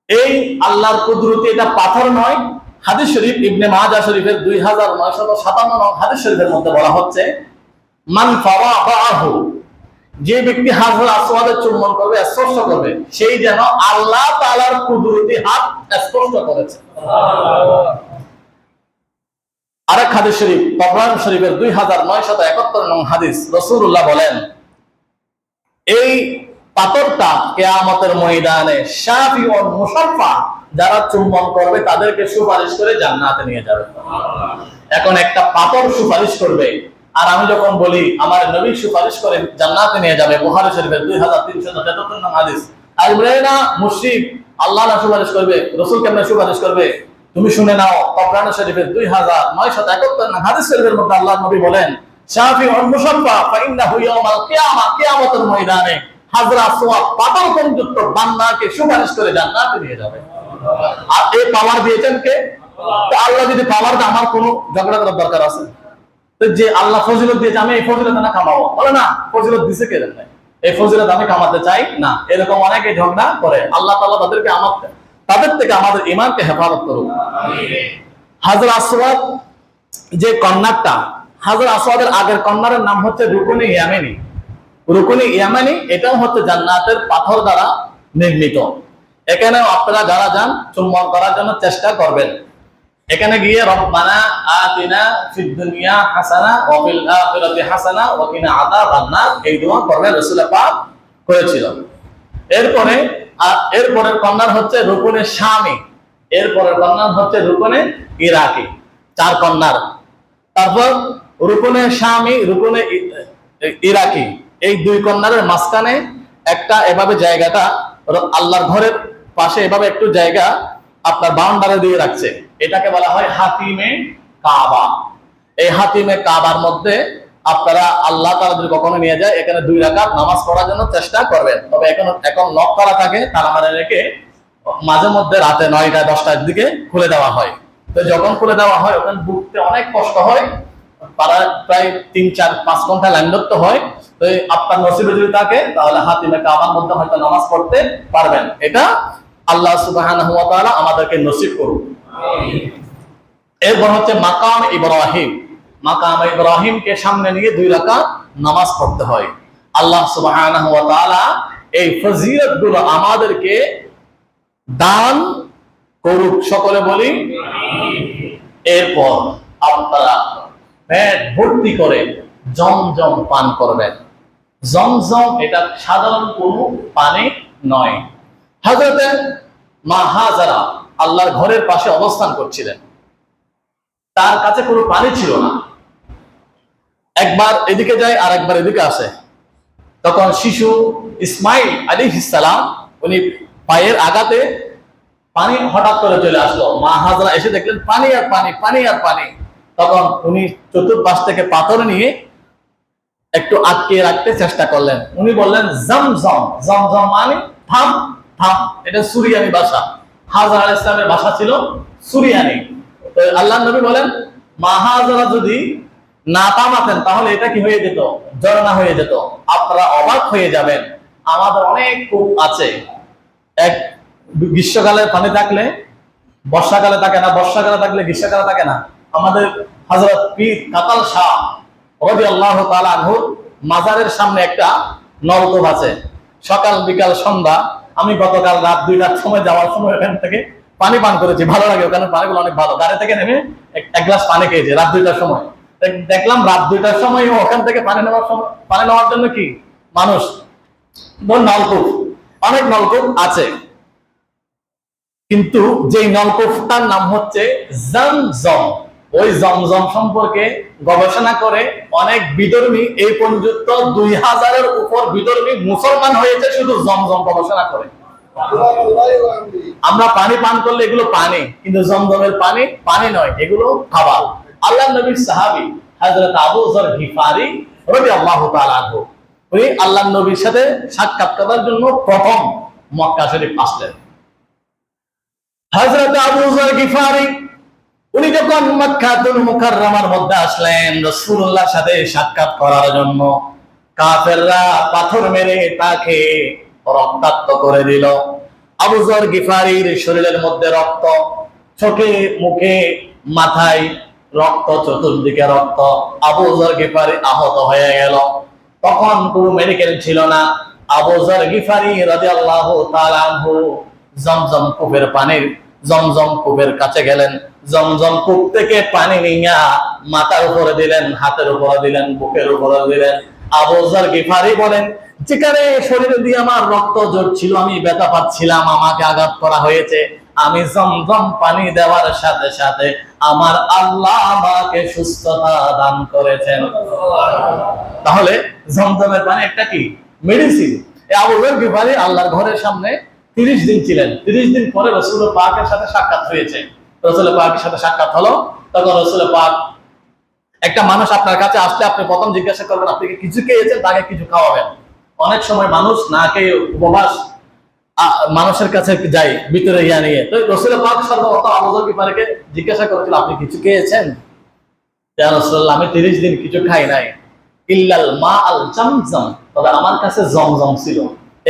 এই আল্লাহর কুদরতি এটা পাথর নয়, হাদিস শরীফ ইবনে মাজাহ শরীফের 2957 নং হাদিস শরীফের মধ্যে বলা হচ্ছে, মান ফাওয়াদাহু, যে ব্যক্তি হাজর আসওয়াদের চুম্বন করবে, স্পর্শ করবে, সেই যেন আল্লাহ তাআলার কুদরতি হাত স্পর্শ করেছে। আরেক হাদিস শরীফ তাবরানী শরীফের 2971 নং হাদিস, রাসূলুল্লাহ বলেন, এই পাথরটা কিয়ামতের ময়দানে শাফিউন মুশাফফা, যারা চুম্বন করবে তাদেরকে সুপারিশ করে জান্নাতে নিয়ে যাবে। এখন একটা পাথর সুপারিশ করবে, আর আমি যখন বলি আমার নবী সুপারিশ করে জান্নাতে নিয়ে যাবে, বুখারী শরীফের 2373 নং হাদিস, আর বলে না মুশরিক, আল্লাহ না সুপারিশ করবে, রাসূল কেমনে সুপারিশ করবে? তুমি শুনে নাও, তাবরানী শরীফের 2971 নং হাদিস শরীফের মধ্যে আল্লাহর নবী বলেন, শাফিউন মুশাফফা ফাইন্নাহু ইয়াউমাল কিয়ামা, কিয়ামতের ময়দানে হাজর আসওয়াদ পাথর সংযুক্ত বান্দাকে সুপারিশ করে জান্নাতে নিয়ে যাবে। আর এই পাওয়ার দিয়েছেন কে? আল্লাহ। যদি পাওয়ার দেয়, আমার কোনো ঝগড়া করার দরকার আছে? যে আল্লাহ ফজিলত দিয়েছে, আমি এই ফজিলত না কামাবো, বলে না, ফজিলত দিছে কে দেন? এই ফজিলত আমি কামাতে চাই না, এরকম অনেকে ঝগড়া করে। আল্লাহ তাআলা তাদের থেকে আমাদের ঈমানকে হেফাজত করুন। হাজর আসওয়াদ যে কন্যাটা, হাজর আসওয়াদের আগের কন্যার নাম হচ্ছে রুকনে ইয়ামানি। রুকনে ইয়ামানি এটাও হচ্ছে জান্নাতের পাথর দ্বারা নির্মিত। এখানে আপনারা যারা যান চুম্বন করার জন্য চেষ্টা করবেন। এখানে গিয়ে রব্বানা আতিনা ফিদ দুনিয়া হাসানা ওয়া ফিল আখিরাতি হাসানা ওয়া কিনা আযাবান নার, এই দোয়া করবেন, রাসূল পাক করেছিল। এরপরের কন্যার হচ্ছে রুকনে শামি, এরপরের কন্যার হচ্ছে রুকনে ইরাকি, 4 কন্যার। তারপর রুকনে শামি, রুকনে ইরাকি, এই 2 কন্যার মাঝখানে একটা এভাবে জায়গাটা আল্লাহর ঘরের পাশে এভাবে একটু জায়গা আপনার বাউন্ডারি দিয়ে রাখছে, এটাকে বলা হয় হাতিমে কাবা। এই হাতিমে কাবার মধ্যে আপনারা আল্লাহ তাআলা যদি কখনো নিয়ে যায়, এখানে 2 রাকাত নামাজ পড়ার জন্য চেষ্টা করবেন। তবে এখন লক করা থাকে, তালা মারা রেখে মাঝে মধ্যে রাতে 9টা 10টার দিকে খুলে দেওয়া হয়। তো যখন খুলে দেওয়া হয়, ওখানে ঢুকতে অনেক কষ্ট হয়, প্রায় 3-4-5 ঘন্টা লাইন ধরতে হয়। তো আপনার নসিবে যদি থাকে, তাহলে হাতিমে কাবার মধ্যে হয়তো নামাজ পড়তে পারবেন। এটা আল্লাহ সুবহানাহু ওয়া তাআলা আমাদেরকে নসিব করুন। এরপর হচ্ছে মাকাম ইব্রাহিম। মাকাম ইব্রাহিমকে সামনে নিয়ে 2 রাকাত নামাজ পড়তে হয়। আল্লাহ সুবহানাহু ওয়া তাআলা এই ফজিলতগুলো আমাদেরকে দান করুক, সকলে বলি। এরপর আপনারা পেট ভর্তি করে জমজম পান করবেন। জমজম এটা সাধারণ কোনো পানি নয়। হযরতে মা হাজারা আল্লাহর ঘরের পাশে অবস্থান করছিলেন, তার কাছে কোনো পানি ছিল না। একবার এদিকে যায় আর একবার এদিকে আসে। তখন শিশু ইসমাইল আলাইহিস সালাম, উনি পায়ের আঘাতে পানি হঠাৎ করে চলে আসলো। মা হাজরা এসে দেখলেন পানি আর পানি, পানি আর পানি। তখন উনি চতুর্পাশ থেকে পাথর নিয়ে একটু আটকে রাখতে চেষ্টা করলেন। উনি বললেন জমজম। জমজম মানে থাম থাম, এটা সুরিয়ানি ভাষা। হাজরা আলাইহিস সালামের ভাষা ছিল সুরিয়ানি। তো আল্লাহর নবী বলেন, মা হাজরা যদি না থামাতেন তাহলে এটা কি হয়ে যেত? ঝর্ণা হয়ে যেত। আপনারা অবাক হয়ে যাবেন, আমাদের অনেক কূপ আছে, এক গ্রীষ্মকালে পানি থাকলে বর্ষাকালে থাকে না, বর্ষাকালে থাকলে গ্রীষ্মকালে থাকে না। আমাদের হযরত পীর কাতাল শাহ রাদিয়াল্লাহু তাআলা আনহু মাজারের সামনে একটা নলকূপ আছে। সকাল বিকাল সন্ধ্যা আমি গতকাল রাত 2টার সময় যাওয়ার সময় ওখান থেকে পানি পান করেছি, ভালো লাগে, ওখানে পানিগুলো অনেক ভালো। গাড়ি থেকে নেমে এক গ্লাস পানি খেয়েছি রাত 2টার সময়। দেখলাম রাত 2টার সময় ওখান থেকে পানি নেওয়ার জন্য কি মানুষ, নলকূপ, অনেক নলকূপ আছে, কিন্তু যেই নলকূপটার নাম হচ্ছে জমজম, ওই জমজম সম্পর্কে গবেষণা করে অনেক বিধর্মী, এই পর্যন্ত 2000-এর উপর বিধর্মী মুসলমান হয়েছে শুধু জমজম গবেষণা করে। আমরা পানি পান করলে এগুলো পানি, কিন্তু জমজমের পানি পানি নয়, এগুলো খাবার। আল্লাহর নবীর সাহাবী হযরত আবু যর গিফারি রাদিয়াল্লাহু তাআলা আনহু, উনি আল্লাহর নবীর সাথে সাক্ষাৎ করার জন্য প্রথম মক্কা শরীফ আসলেন। হযরত আবু যর গিফারি উনি যখন মক্কাতুল মুকাররমার মধ্যে আসলেন রাসূলুল্লাহর সাথে সাক্ষাৎ করার জন্য, কাফেররা পাথর মেরে তাকে রক্তাক্ত করে দিল। আবু যর গিফারির শরীরের মধ্যে রক্ত চোখে মুখে মাথায় রক্ত, চতুর্দিকে রক্ত। আবু যর গিফারি আহত হয়ে গেল। তখন কোনো মেডিকেল ছিল না। আবু যর গিফারি রাদিয়াল্লাহু তাআলা আনহু জমজম কূপের কাছে গেলেন। জমজম কূপ থেকে পানি নিয়ে মাথার উপরে দিলেন, হাতের উপরে দিলেন, বুকের উপরে দিলেন। আবু যর গিফারি বলেন, যেখানে শরীরে দিয়ে আমার রক্ত ঝরছিল, আমি ব্যথা পাচ্ছিলাম, আমাকে আঘাত করা হয়েছে, আমি জমজম পানি দেওয়ার সাথে সাথে আমার আল্লাহ আমাকে সুস্থতা দান করেছেন। তাহলে জমজমের পানি একটা কি মেডিসিন। এই আবু যর গিফারি আল্লাহর ঘরের সামনে 30 দিন ছিলেন। 30 দিন পরে রাসূল পাকের সাথে সাক্ষাৎ হয়েছে। রাসূল পাকের সাথে সাক্ষাৎ হলো। তখন রাসূল পাক, একটা মানুষ আপনার কাছে আসলে আপনি প্রথম জিজ্ঞাসা করবেন আপনি কি কিছু খেয়েছেন, তাকে কিছু খাওয়াবেন। অনেক সময় মানুষ না খেয়ে উপবাস মানুষের কাছে যায় ভিতরে ইয়া নিয়ে। তো রাসূল পাক সর্বপ্রথম আবু যর গিফারিকে জিজ্ঞাসা করেছিল, আপনি কিছু খেয়েছেন? ইয়া রাসূলুল্লাহ, আমি 30 দিন কিছু খাই নাই, ইল্লাল মা আল জমজম, তবে আমার কাছে জমজম ছিল,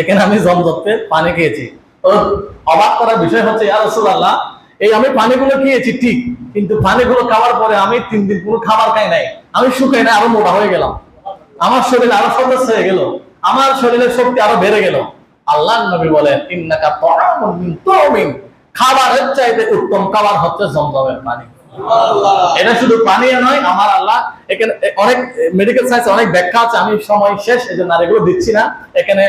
এখানে আমি জমজমের পানি খেয়েছি। তো অবাক করার বিষয় হচ্ছে, ইয়া রাসূলুল্লাহ, এই আমি পানিগুলো খেয়েছি ঠিক, কিন্তু পানিগুলো খাওয়ার পরে আমি 3 দিন কোনো খাবার খাই নাই, আমি শুকাই নাই, আরো মোটা হয়ে গেলাম, আমার শরীর আরো সতেজ হয়ে গেল, আমার শরীরের শক্তি আরো বেড়ে গেল। আল্লাহর নবী বলেন, ইন্নাকা তুআমুন মিন তুমিন, খাবারের চাইতে উত্তম খাবার হচ্ছে জমজমের পানি। এটা শুধু পানি নয়, আমার আল্লাহ এখানে অনেক মেডিকেল সায়েন্স অনেক ব্যাখ্যা আছে, আমি সময় শেষ এজন্য আর এগুলো দিচ্ছি না। এখানে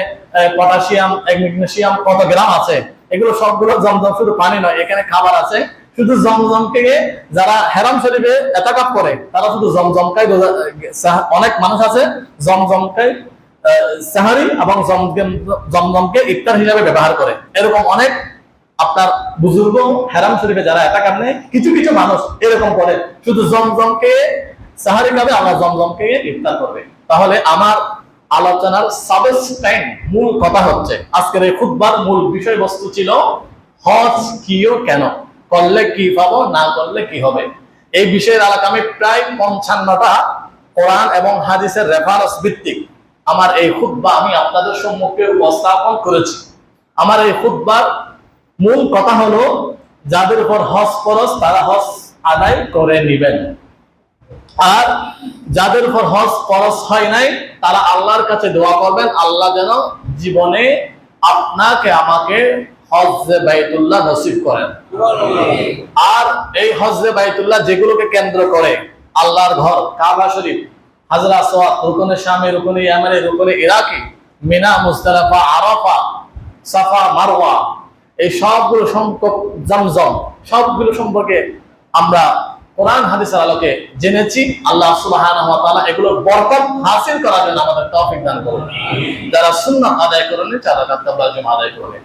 পটাশিয়াম, ম্যাগনেসিয়াম কত গ্রাম আছে, এগুলো সবগুলো জমজম শুধু পানি নয়, এখানে খাবার আছে। শুধু জমজমকে যারা হেরাম শরীফে এতাকাফ করে তারা শুধু জমজমকাই, অনেক মানুষ আছে জমজমকাই সাহারি এবং জমজমকে ইফতার হিসাবে ব্যবহার করে। এরকম অনেক আপনার বুজুর্গ হেরাম শরীফে যারা এতাকাফ নেয়, কিছু কিছু মানুষ এরকম করে শুধু জমজমকে সাহারি খাবে, আমরা জমজমকে ইফতার করবে। তাহলে আমার আলোচনার সাবস্টেইন মূল কথা হচ্ছে, আজকের এই খুতবার মূল বিষয়বস্তু ছিল হজ কিও কেন, করলে কি পাবো, না করলে কি হবে। এই বিষয়ের আলোচনা আমি প্রায় 55টা কোরআন এবং হাদিসের রেফারেন্স ভিত্তিক আমার এই খুতবা আমি আপনাদের সম্মুখে উপস্থাপন করেছি। আমার এই খুতবার মূল কথা হলো, যাদের উপর হজ ফরজ তারা হজ আদায় করে নেবেন, আর যাদের উপর হজ ফরজ হয় নাই তারা আল্লাহর কাছে দোয়া করবেন, আল্লাহ যেন জীবনে আপনাকে আমাকে হজ্জে বাইতুল্লাহ নসিব করেন। আর এই হজ্জে বাইতুল্লাহ যেগুলোকে কেন্দ্র করে আল্লাহর ঘর কাবা শরীফ, হাজরা আসওয়াদ, রুকনে শামি, রুকনে ইয়ামানি, রুকনে ইরাকি, মিনা, মুজদালিফা, আরাফা, সাফা, মারওয়া, এই সবগুলো সংখ্যক জমজম, সবগুলো সম্পর্কে আমরা কোরআন হাদিসের আলোকে জেনেছি। আল্লাহ সুবহানাহু ওয়া তাআলা এগুলোর বরকত হাসিল করার জন্য আমাদের তৌফিক দান করুন। যারা সুন্নাত আদায় করেন তারা তাকবীর আদায় করবেন।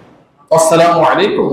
আসসালামু আলাইকুম।